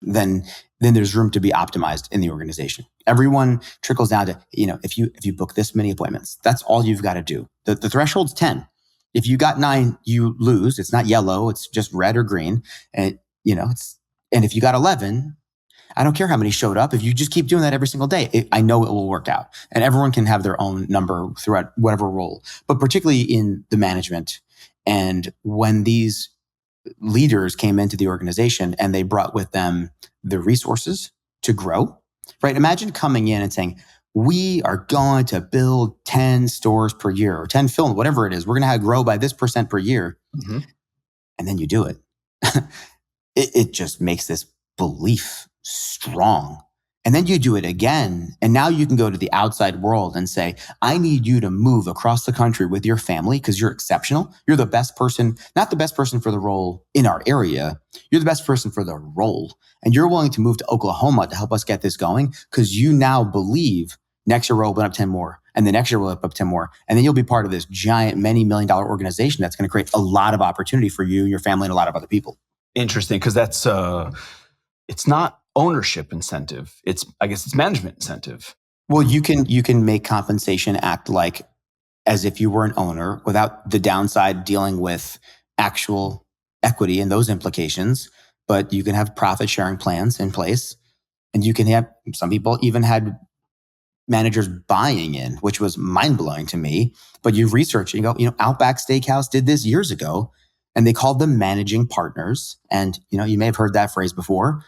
Speaker 1: then there's room to be optimized in the organization. Everyone trickles down to, if you book this many appointments, that's all you've got to do. The threshold's 10. If you got 9, you lose. It's not yellow. It's just red or green. And, and if you got 11, I don't care how many showed up. If you just keep doing that every single day, I know it will work out. And everyone can have their own number throughout whatever role, but particularly in the management. And when these leaders came into the organization and they brought with them the resources to grow, right? Imagine coming in and saying, we are going to build 10 stores per year or 10 film, whatever it is. We're going to grow by this % per year.
Speaker 2: Mm-hmm.
Speaker 1: And then you do it. It just makes this belief strong. And then you do it again. And now you can go to the outside world and say, I need you to move across the country with your family because you're exceptional. You're the best person, not the best person for the role in our area. You're the best person for the role. And you're willing to move to Oklahoma to help us get this going because you now believe next year we'll open up 10 more. And the next year we'll open up 10 more. And then you'll be part of this giant, many $1 million organization that's going to create a lot of opportunity for you, your family, and a lot of other people.
Speaker 2: Interesting, because that's it's not ownership incentive. I guess it's management incentive.
Speaker 1: Well, you can make compensation act like as if you were an owner without the downside dealing with actual equity and those implications. But you can have profit sharing plans in place, and you can have, some people even had managers buying in, which was mind blowing to me. But you research and you go, Outback Steakhouse did this years ago, and they called them managing partners. And you may have heard that phrase before.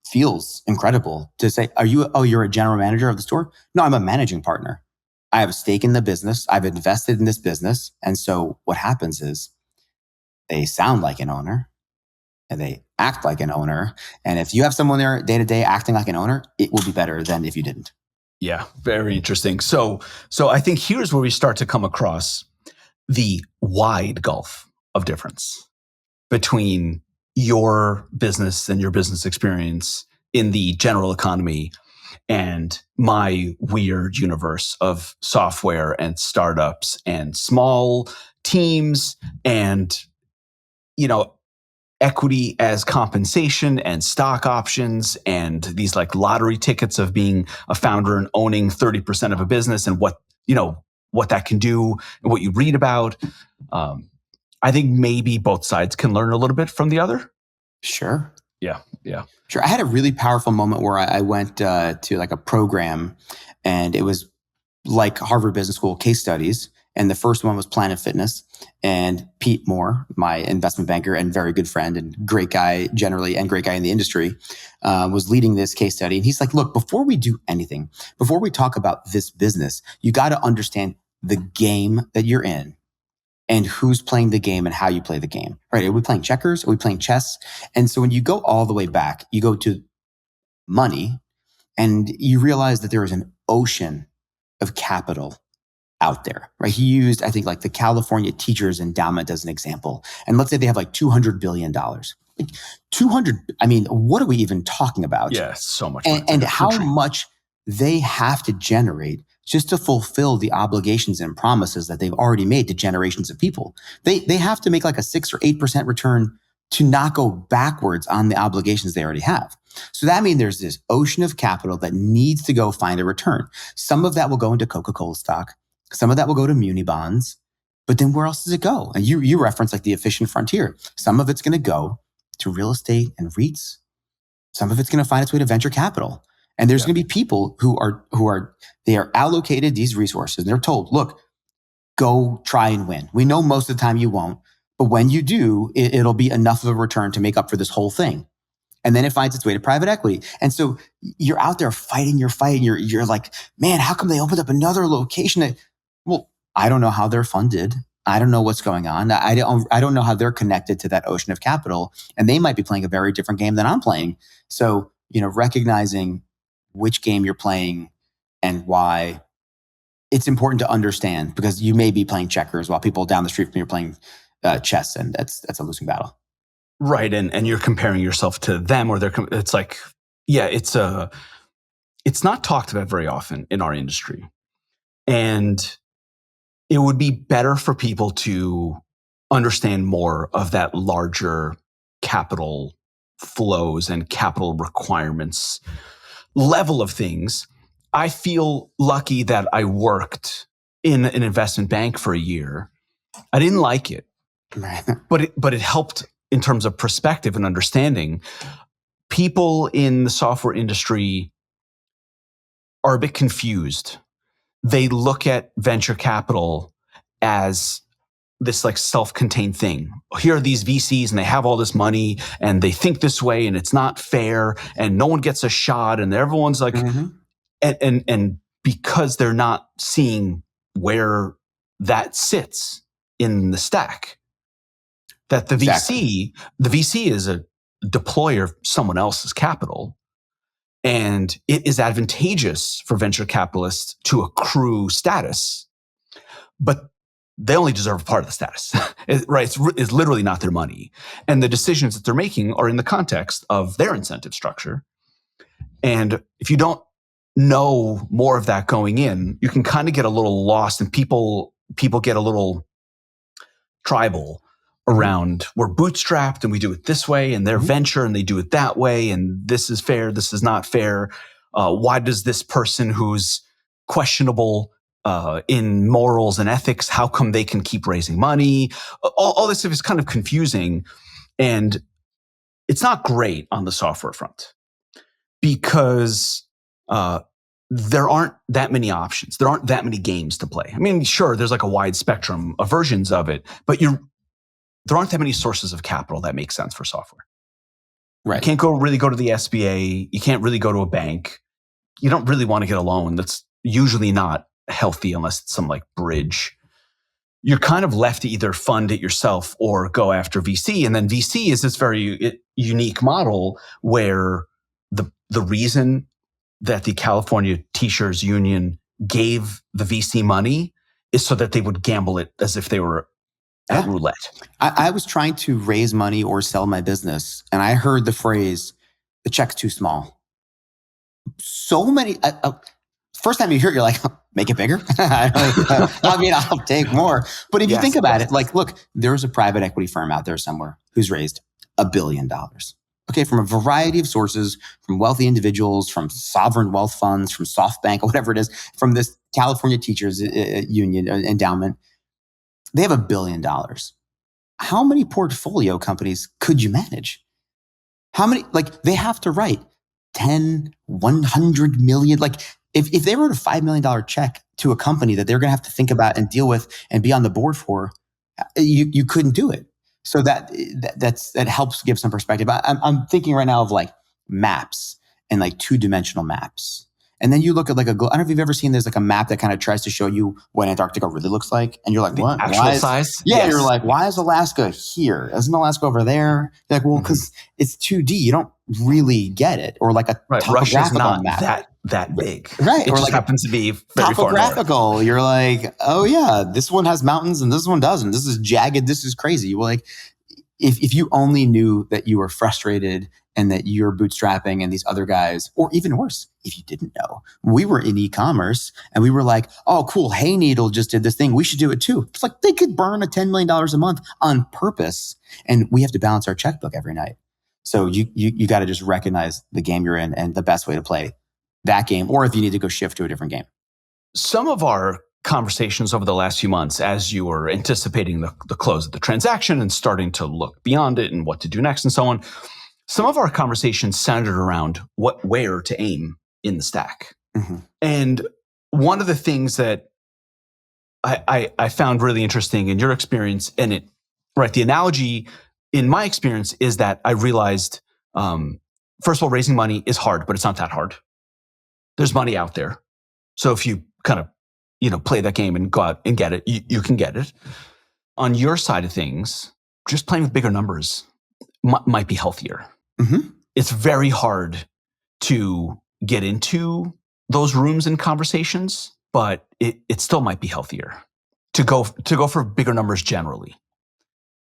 Speaker 1: Feels incredible to say, you're a general manager of the store? No, I'm a managing partner. I have a stake in the business. I've invested in this business. And so what happens is they sound like an owner and they act like an owner. And if you have someone there day to day acting like an owner, it will be better than if you didn't.
Speaker 2: Yeah, very interesting. So I think here's where we start to come across the wide gulf of difference between your business and your business experience in the general economy and my weird universe of software and startups and small teams and, equity as compensation and stock options and these like lottery tickets of being a founder and owning 30% of a business and what that can do and what you read about. I think maybe both sides can learn a little bit from the other.
Speaker 1: Sure.
Speaker 2: Yeah.
Speaker 1: Sure. I had a really powerful moment where I went to like a program, and it was like Harvard Business School case studies. And the first one was Planet Fitness. And Pete Moore, my investment banker and very good friend and great guy generally and great guy in the industry, was leading this case study. And he's like, look, before we do anything, before we talk about this business, you got to understand the game that you're in and who's playing the game and how you play the game, right? Are we playing checkers? Are we playing chess? And so when you go all the way back, you go to money and you realize that there is an ocean of capital out there, right? He used, I think, like the California Teachers Endowment as an example. And let's say they have like $200 billion. Like 200, I mean, what are we even talking about?
Speaker 2: Yeah, so much money.
Speaker 1: And how much they have to generate just to fulfill the obligations and promises that they've already made to generations of people. They have to make like a 6 or 8% return to not go backwards on the obligations they already have. So that means there's this ocean of capital that needs to go find a return. Some of that will go into Coca-Cola stock. Some of that will go to muni bonds. But then where else does it go? And you reference like the efficient frontier. Some of it's going to go to real estate and REITs. Some of it's going to find its way to venture capital. And there's going to be people who are allocated these resources and they're told, look, go try and win. We know most of the time you won't, but when you do, it'll be enough of a return to make up for this whole thing. And then it finds its way to private equity. And so you're out there fighting your fight. You're like, man, how come they opened up another location? Well, I don't know how they're funded. I don't know what's going on. I don't know how they're connected to that ocean of capital. And they might be playing a very different game than I'm playing. So, recognizing which game you're playing and why, it's important to understand, because you may be playing checkers while people down the street from you are playing chess, and that's a losing battle.
Speaker 2: Right. And you're comparing yourself to them, or it's like, yeah, it's not talked about very often in our industry. And it would be better for people to understand more of that larger capital flows and capital requirements level of things. I feel lucky that I worked in an investment bank for a year. I didn't like it, but it helped in terms of perspective and understanding. People in the software industry are a bit confused. They look at venture capital as this like self-contained thing. Here are these VCs and they have all this money and they think this way and it's not fair and no one gets a shot and everyone's like, and because they're not seeing where that sits in the stack, that the VC is a deployer of someone else's capital. And it is advantageous for venture capitalists to accrue status, but they only deserve part of the status, right? It's literally not their money. And the decisions that they're making are in the context of their incentive structure. And if you don't know more of that going in, you can kind of get a little lost, and people get a little tribal around, we're bootstrapped and we do it this way, and their venture and they do it that way, and this is fair, this is not fair. Why does this person who's questionable in morals and ethics, how come they can keep raising money? All this stuff is kind of confusing, and it's not great on the software front because there aren't that many options. There aren't that many games to play. I mean, sure, there's like a wide spectrum of versions of it, but there aren't that many sources of capital that make sense for software. Right. You can't really go to the SBA. You can't really go to a bank. You don't really want to get a loan. That's usually not healthy unless it's some like bridge. You're kind of left to either fund it yourself or go after VC. And then VC is this very unique model where the reason that the California Teachers Union gave the VC money is so that they would gamble it as if they were at roulette.
Speaker 1: I was trying to raise money or sell my business, and I heard the phrase, the check's too small. So many, first time you hear it, you're like, make it bigger. I mean, I'll take more. But if you think about it, like, look, there's a private equity firm out there somewhere who's raised $1 billion. Okay, from a variety of sources, from wealthy individuals, from sovereign wealth funds, from SoftBank, or whatever it is, from this California Teachers Union endowment. They have $1 billion. How many portfolio companies could you manage? How many, like, they have to write 10, 100 million. Like, if they wrote a $5 million check to a company that they're going to have to think about and deal with and be on the board for, you couldn't do it. So that helps give some perspective. I'm thinking right now of like maps and like 2-dimensional maps. And then you look at like I don't know if you've ever seen, there's like a map that kind of tries to show you what Antarctica really looks like. And you're like, what?
Speaker 2: Actual size?
Speaker 1: Yeah, yes. You're like, why is Alaska here? Isn't Alaska over there? They're like, well, because it's 2D. You don't really get it. Or like a topographical
Speaker 2: Russia's not
Speaker 1: map.
Speaker 2: that big.
Speaker 1: Right.
Speaker 2: It
Speaker 1: Or
Speaker 2: just
Speaker 1: like
Speaker 2: happens to be very far north.
Speaker 1: topographical. You're like, oh yeah, this one has mountains and this one doesn't. This is jagged. This is crazy. Well, like if you only knew that you were frustrated and that you're bootstrapping and these other guys, or even worse, if you didn't know, we were in e-commerce and we were like, oh, cool. Hey Needle just did this thing. We should do it too. It's like they could burn a $10 million a month on purpose. And we have to balance our checkbook every night. So you got to just recognize the game you're in and the best way to play that game, or if you need to go shift to a different game.
Speaker 2: Some of our conversations over the last few months, as you were anticipating the close of the transaction and starting to look beyond it and what to do next and so on, some of our conversations centered around where to aim in the stack.
Speaker 1: Mm-hmm.
Speaker 2: And one of the things that I found really interesting in your experience, and the analogy in my experience is that I realized, first of all, raising money is hard, but it's not that hard. There's money out there. So if you kind of, play that game and go out and get it, you can get it. On your side of things, just playing with bigger numbers might be healthier.
Speaker 1: Mm-hmm.
Speaker 2: It's very hard to get into those rooms and conversations, but it still might be healthier to go for bigger numbers generally.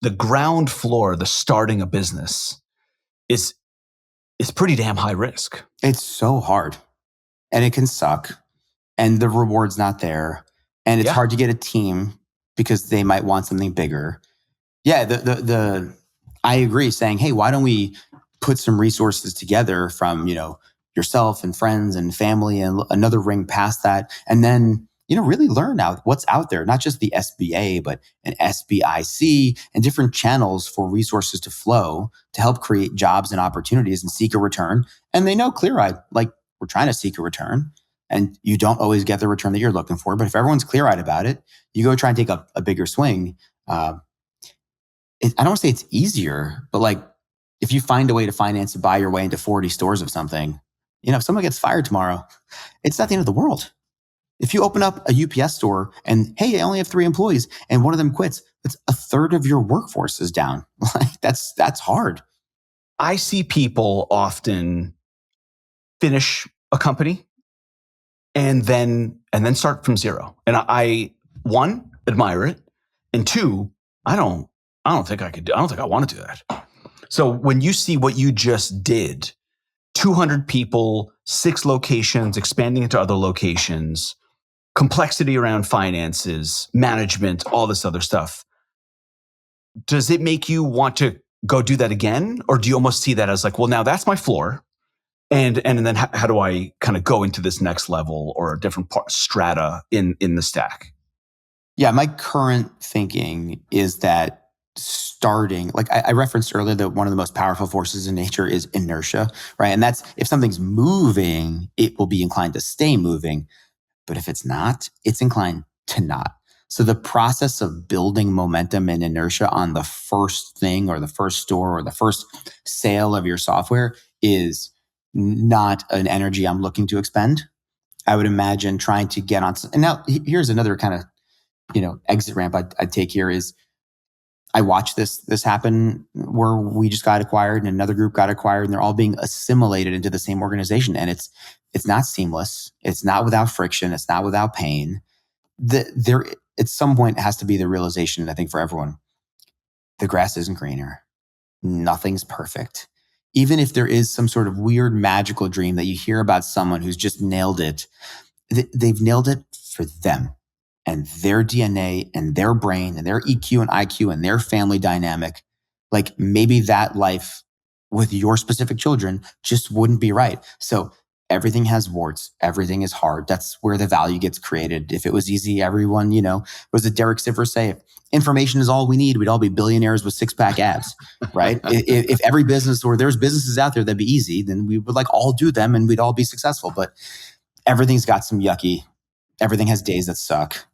Speaker 2: The ground floor, the starting a business is pretty damn high risk.
Speaker 1: It's so hard and it can suck and the reward's not there. And it's hard to get a team because they might want something bigger. Yeah. I agree saying, hey, why don't we put some resources together from, yourself and friends and family and another ring past that. And then, really learn out what's out there, not just the SBA, but an SBIC and different channels for resources to flow to help create jobs and opportunities and seek a return. And they know clear-eyed, like we're trying to seek a return and you don't always get the return that you're looking for. But if everyone's clear-eyed about it, you go try and take a bigger swing. I don't want to say it's easier, but like if you find a way to finance and buy your way into 40 stores of something, if someone gets fired tomorrow, it's not the end of the world. If you open up a UPS store and, hey, I only have 3 employees and one of them quits, that's a third of your workforce is down. Like that's hard.
Speaker 2: I see people often finish a company and then start from zero. And I, one, admire it. And two, I don't think I could, I don't think I want to do that. So when you see what you just did, 200 people, 6 locations, expanding into other locations, complexity around finances, management, all this other stuff. Does it make you want to go do that again? Or do you almost see that as like, well, now that's my floor. And then how do I kind of go into this next level or a different strata in the stack?
Speaker 1: Yeah, my current thinking is that starting, like I referenced earlier, that one of the most powerful forces in nature is inertia, right? And that's if something's moving, it will be inclined to stay moving. But if it's not, it's inclined to not. So the process of building momentum and inertia on the first thing or the first store or the first sale of your software is not an energy I'm looking to expend. I would imagine trying to get on. And now here's another kind of, exit ramp I'd take here is I watched this happen where we just got acquired and another group got acquired and they're all being assimilated into the same organization. And it's not seamless. It's not without friction. It's not without pain. There at some point has to be the realization, I think, for everyone, the grass isn't greener. Nothing's perfect. Even if there is some sort of weird magical dream that you hear about someone who's just nailed it, they've nailed it for them and their DNA and their brain and their EQ and IQ and their family dynamic. Like maybe that life with your specific children just wouldn't be right. So everything has warts. Everything is hard. That's where the value gets created. If it was easy, everyone, was it Derek Sivers say, information is all we need, we'd all be billionaires with 6-pack abs, right? If every business or there's businesses out there that'd be easy, then we would like all do them and we'd all be successful. But everything's got some yucky. Everything has days that suck.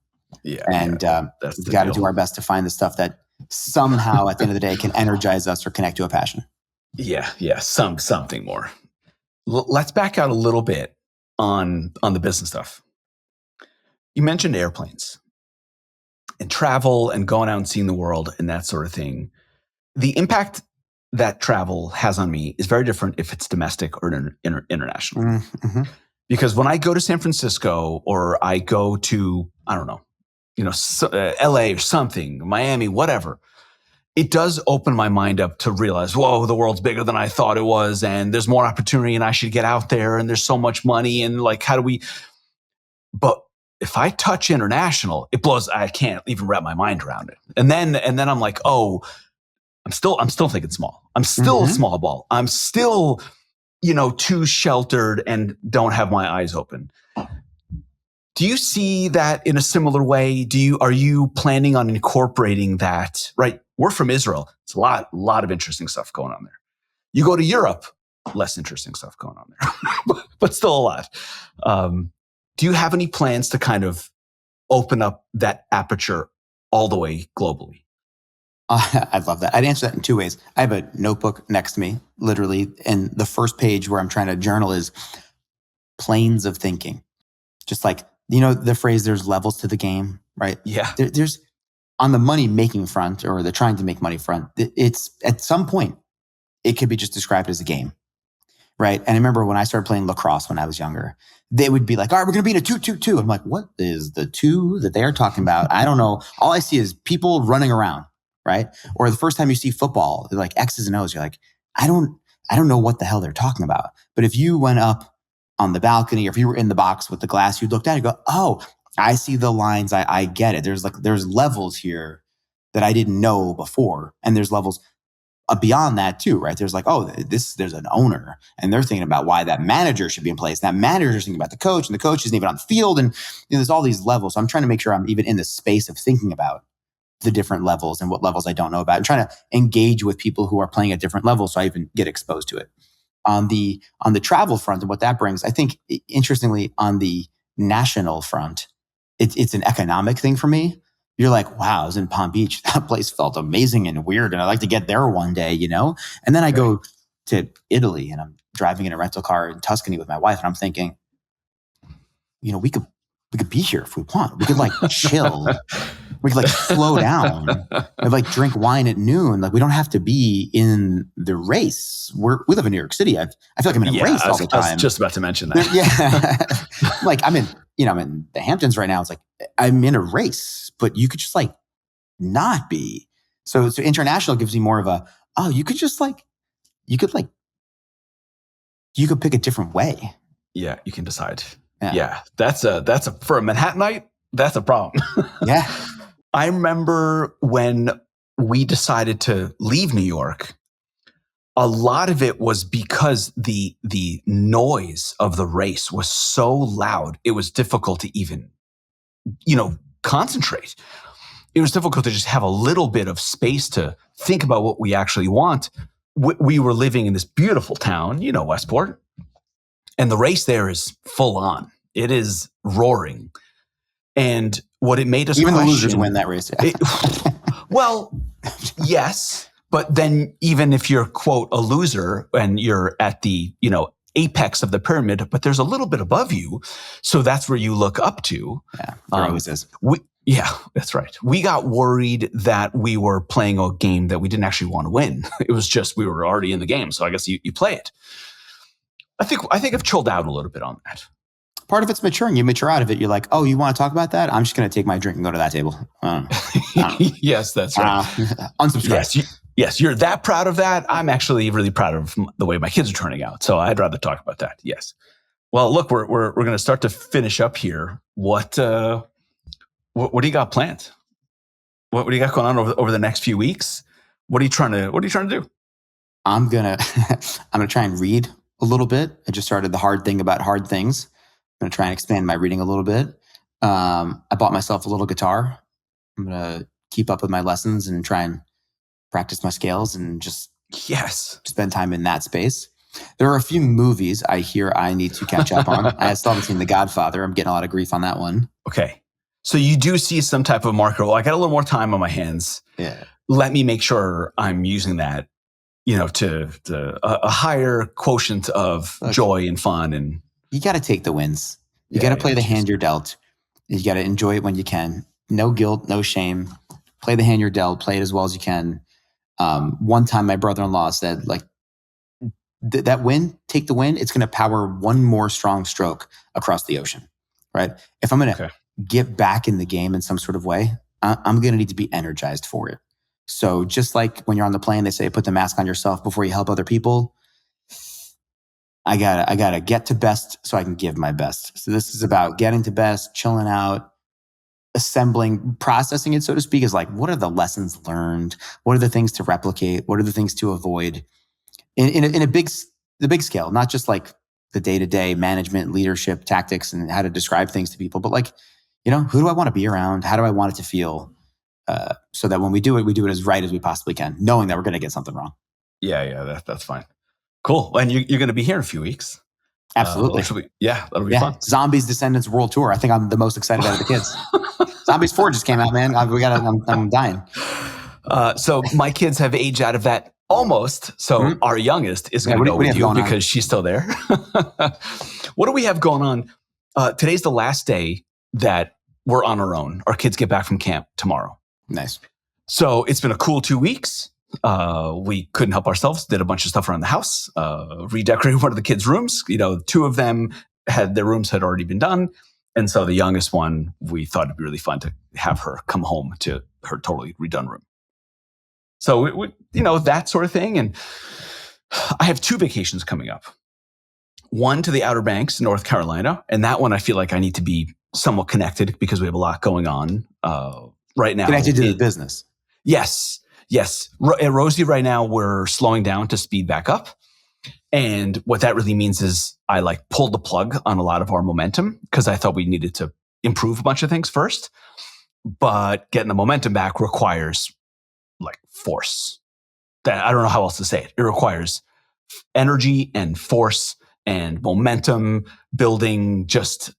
Speaker 2: Yeah.
Speaker 1: And we've got to do our best to find the stuff that somehow at the end of the day can energize us or connect to a passion.
Speaker 2: Yeah. Something more. Let's back out a little bit on the business stuff. You mentioned airplanes and travel and going out and seeing the world and that sort of thing. The impact that travel has on me is very different if it's domestic or international.
Speaker 1: Mm-hmm.
Speaker 2: Because when I go to San Francisco or I go to, I don't know, LA or something, Miami, whatever, it does open my mind up to realize, whoa, the world's bigger than I thought it was. And there's more opportunity and I should get out there. And there's so much money. And like, but if I touch international, it blows. I can't even wrap my mind around it. And then I'm like, oh, I'm still thinking small. I'm still a small ball. I'm still, too sheltered and don't have my eyes open. Do you see that in a similar way? Are you planning on incorporating that? Right. We're from Israel. It's a lot of interesting stuff going on there. You go to Europe, less interesting stuff going on there, but still a lot. Do you have any plans to kind of open up that aperture all the way globally?
Speaker 1: I'd love that. I'd answer that in two ways. I have a notebook next to me, literally, and the first page where I'm trying to journal is planes of thinking. Just like, the phrase, there's levels to the game, right?
Speaker 2: Yeah.
Speaker 1: There's on the money making front or the trying to make money front, it's at some point, it could be just described as a game, right? And I remember when I started playing lacrosse when I was younger, they would be like, all right, we're going to be in a 2-2-2. I'm like, what is the 2 that they are talking about? I don't know. All I see is people running around, right? Or the first time you see football, they're like X's and O's. You're like, I don't know what the hell they're talking about. But if you went up on the balcony or if you were in the box with the glass, you looked at it and go, oh, I see the lines. I get it. There's levels here that I didn't know before. And there's levels beyond that too, right? There's like, oh, there's an owner and they're thinking about why that manager should be in place. That manager is thinking about the coach and the coach isn't even on the field. And there's all these levels. So I'm trying to make sure I'm even in the space of thinking about the different levels and what levels I don't know about and trying to engage with people who are playing at different levels so I even get exposed to it. On the travel front and what that brings, I think, interestingly, on the national front, it's an economic thing for me. You're like, wow, I was in Palm Beach. That place felt amazing and weird. And I'd like to get there one day, And then I go to Italy and I'm driving in a rental car in Tuscany with my wife. And I'm thinking, we could be here if we want. We could like chill. We could like slow down. We like drink wine at noon. Like we don't have to be in the race. We live in New York City. I feel like I'm in a race all the time.
Speaker 2: I was just about to mention that.
Speaker 1: Yeah. Like I'm in the Hamptons right now. It's like I'm in a race, but you could just like not be. So international gives you more of a, oh, you could pick a different way.
Speaker 2: Yeah, you can decide. Yeah. That's for a Manhattanite, that's a problem.
Speaker 1: Yeah.
Speaker 2: I remember when we decided to leave New York, a lot of it was because the noise of the race was so loud. It was difficult to even, concentrate. It was difficult to just have a little bit of space to think about what we actually want. We were living in this beautiful town, Westport, and the race there is full on. It is roaring. And what it made us
Speaker 1: even
Speaker 2: question,
Speaker 1: the losers win that race. Yeah.
Speaker 2: Well, yes, but then even if you're quote a loser and you're at the apex of the pyramid, but there's a little bit above you, so that's where you look up to.
Speaker 1: Yeah, there always is.
Speaker 2: Yeah, that's right. We got worried that we were playing a game that we didn't actually want to win. It was just we were already in the game, so I guess you play it. I think I've chilled out a little bit on that.
Speaker 1: Part of it's maturing. You mature out of it. You're like, oh, you want to talk about that? I'm just going to take my drink and go to that table.
Speaker 2: Yes, that's right.
Speaker 1: Unsubscribe.
Speaker 2: Yes, you're that proud of that. I'm actually really proud of the way my kids are turning out. So I'd rather talk about that. Yes. Well, look, we're going to start to finish up here. What do you got planned? What do you got going on over the next few weeks? What are you trying to do?
Speaker 1: I'm gonna try and read a little bit. I just started the hard thing about hard things. I'm going to try and expand my reading a little bit. I bought myself a little guitar. I'm going to keep up with my lessons and try and practice my scales and just spend time in that space. There are a few movies I hear I need to catch up on. I still haven't seen The Godfather. I'm getting a lot of grief on that one.
Speaker 2: Okay. So you do see some type of marker. Well, I got a little more time on my hands.
Speaker 1: Yeah.
Speaker 2: Let me make sure I'm using that, to a higher quotient of joy and fun. And
Speaker 1: you got to take the wins. You got to play the hand you're dealt. You got to enjoy it when you can. No guilt, no shame. Play the hand you're dealt. Play it as well as you can. One time my brother-in-law said, like, that win, take the win. It's going to power one more strong stroke across the ocean, right? If I'm going to get back in the game in some sort of way, I'm going to need to be energized for it. So just like when you're on the plane, they say, put the mask on yourself before you help other people. I gotta get to best so I can give my best. So this is about getting to best, chilling out, assembling, processing it, so to speak, is like, what are the lessons learned? What are the things to replicate? What are the things to avoid in the big scale, not just like the day-to-day management, leadership, tactics, and how to describe things to people, but like, who do I want to be around? How do I want it to feel? So that when we do it as right as we possibly can, knowing that we're going to get something wrong.
Speaker 2: Yeah, that's fine. Cool. And you're going to be here in a few weeks.
Speaker 1: Absolutely.
Speaker 2: That'll be fun.
Speaker 1: Zombies Descendants World Tour. I think I'm the most excited out of the kids. Zombies 4 just came out, man. I'm dying.
Speaker 2: So my kids have aged out of that almost. So our youngest is going to go with you because she's still there. What do we have going on? Today's the last day that we're on our own. Our kids get back from camp tomorrow.
Speaker 1: Nice.
Speaker 2: So it's been a cool 2 weeks. We couldn't help ourselves, did a bunch of stuff around the house, redecorated one of the kids' rooms. 2 of them their rooms had already been done. And so the youngest one, we thought it'd be really fun to have her come home to her totally redone room. So, that sort of thing. And I have 2 vacations coming up. One to the Outer Banks, North Carolina. And that one, I feel like I need to be somewhat connected because we have a lot going on right now.
Speaker 1: Connected to the business.
Speaker 2: Yes. At Rosie right now, we're slowing down to speed back up. And what that really means is I pulled the plug on a lot of our momentum because I thought we needed to improve a bunch of things first. But getting the momentum back requires force. That I don't know how else to say it. It requires energy and force and momentum building just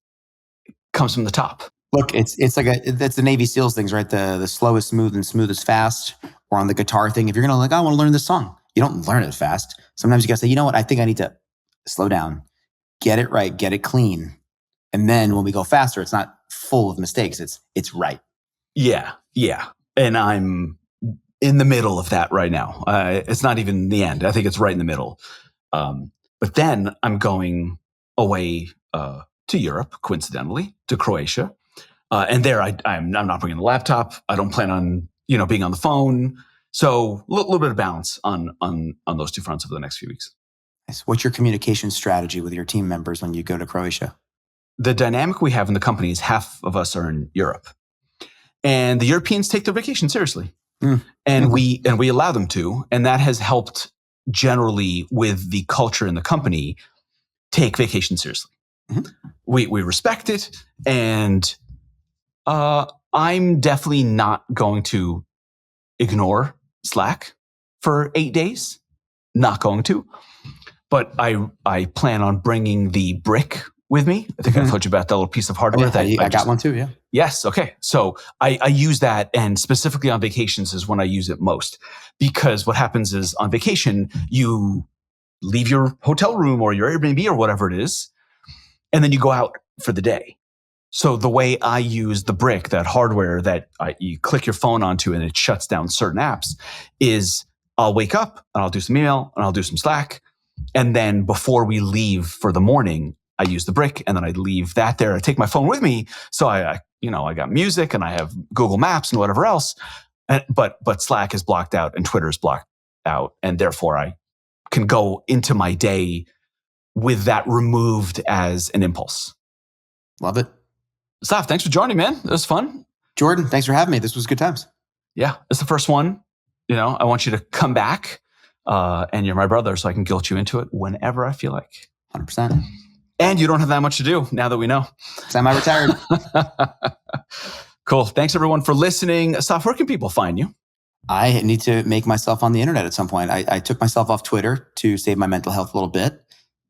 Speaker 2: comes from the top.
Speaker 1: Look, it's that's the Navy SEALs things, right? The slow is smooth and smooth is fast. Or on the guitar thing, if you're going to I want to learn this song, you don't learn it fast. Sometimes you got to say, you know what? I think I need to slow down, get it right, get it clean. And then when we go faster, it's not full of mistakes. It's right.
Speaker 2: Yeah. And I'm in the middle of that right now. It's not even the end. I think it's right in the middle. But then I'm going away to Europe, coincidentally, to Croatia. And there I'm not bringing the laptop. I don't plan on being on the phone. So a little bit of balance on those 2 fronts over the next few weeks.
Speaker 1: Nice. What's your communication strategy with your team members when you go to Croatia?
Speaker 2: The dynamic we have in the company is half of us are in Europe. And the Europeans take their vacation seriously. And we allow them to. And that has helped generally with the culture in the company take vacation seriously. We respect it. And I'm definitely not going to ignore Slack for 8 days. Not going to. But I plan on bringing the brick with me. I think I told you about that little piece of hardware.
Speaker 1: I got one too, yeah.
Speaker 2: Yes, okay. So I use that, and specifically on vacations is when I use it most. Because what happens is on vacation, you leave your hotel room or your Airbnb or whatever it is, and then you go out for the day. So the way I use the brick, that hardware that you click your phone onto and it shuts down certain apps, is I'll wake up and I'll do some email and I'll do some Slack. And then before we leave for the morning, I use the brick and then I leave that there. I take my phone with me. So I got music and I have Google Maps and whatever else. But Slack is blocked out and Twitter is blocked out. And therefore I can go into my day with that removed as an impulse.
Speaker 1: Love it.
Speaker 2: Assaf, thanks for joining, man. It was fun.
Speaker 1: Jordan, thanks for having me. This was good times.
Speaker 2: Yeah, it's the first one. I want you to come back and you're my brother, so I can guilt you into it whenever I feel like.
Speaker 1: 100%.
Speaker 2: And you don't have that much to do now that we know.
Speaker 1: Semi-retired.
Speaker 2: Cool. Thanks everyone for listening. Assaf, where can people find you?
Speaker 1: I need to make myself on the internet at some point. I took myself off Twitter to save my mental health a little bit.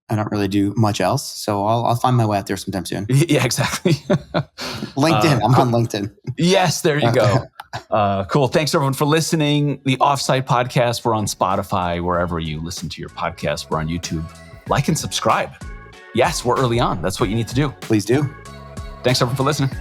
Speaker 1: I don't really do much else. So I'll find my way out there sometime soon.
Speaker 2: Yeah, exactly.
Speaker 1: LinkedIn. I'm on LinkedIn.
Speaker 2: Yes, there you go. Cool. Thanks everyone for listening. The Offsite Podcast, we're on Spotify, wherever you listen to your podcast. We're on YouTube. Like and subscribe. Yes, we're early on. That's what you need to do.
Speaker 1: Please do.
Speaker 2: Thanks everyone for listening.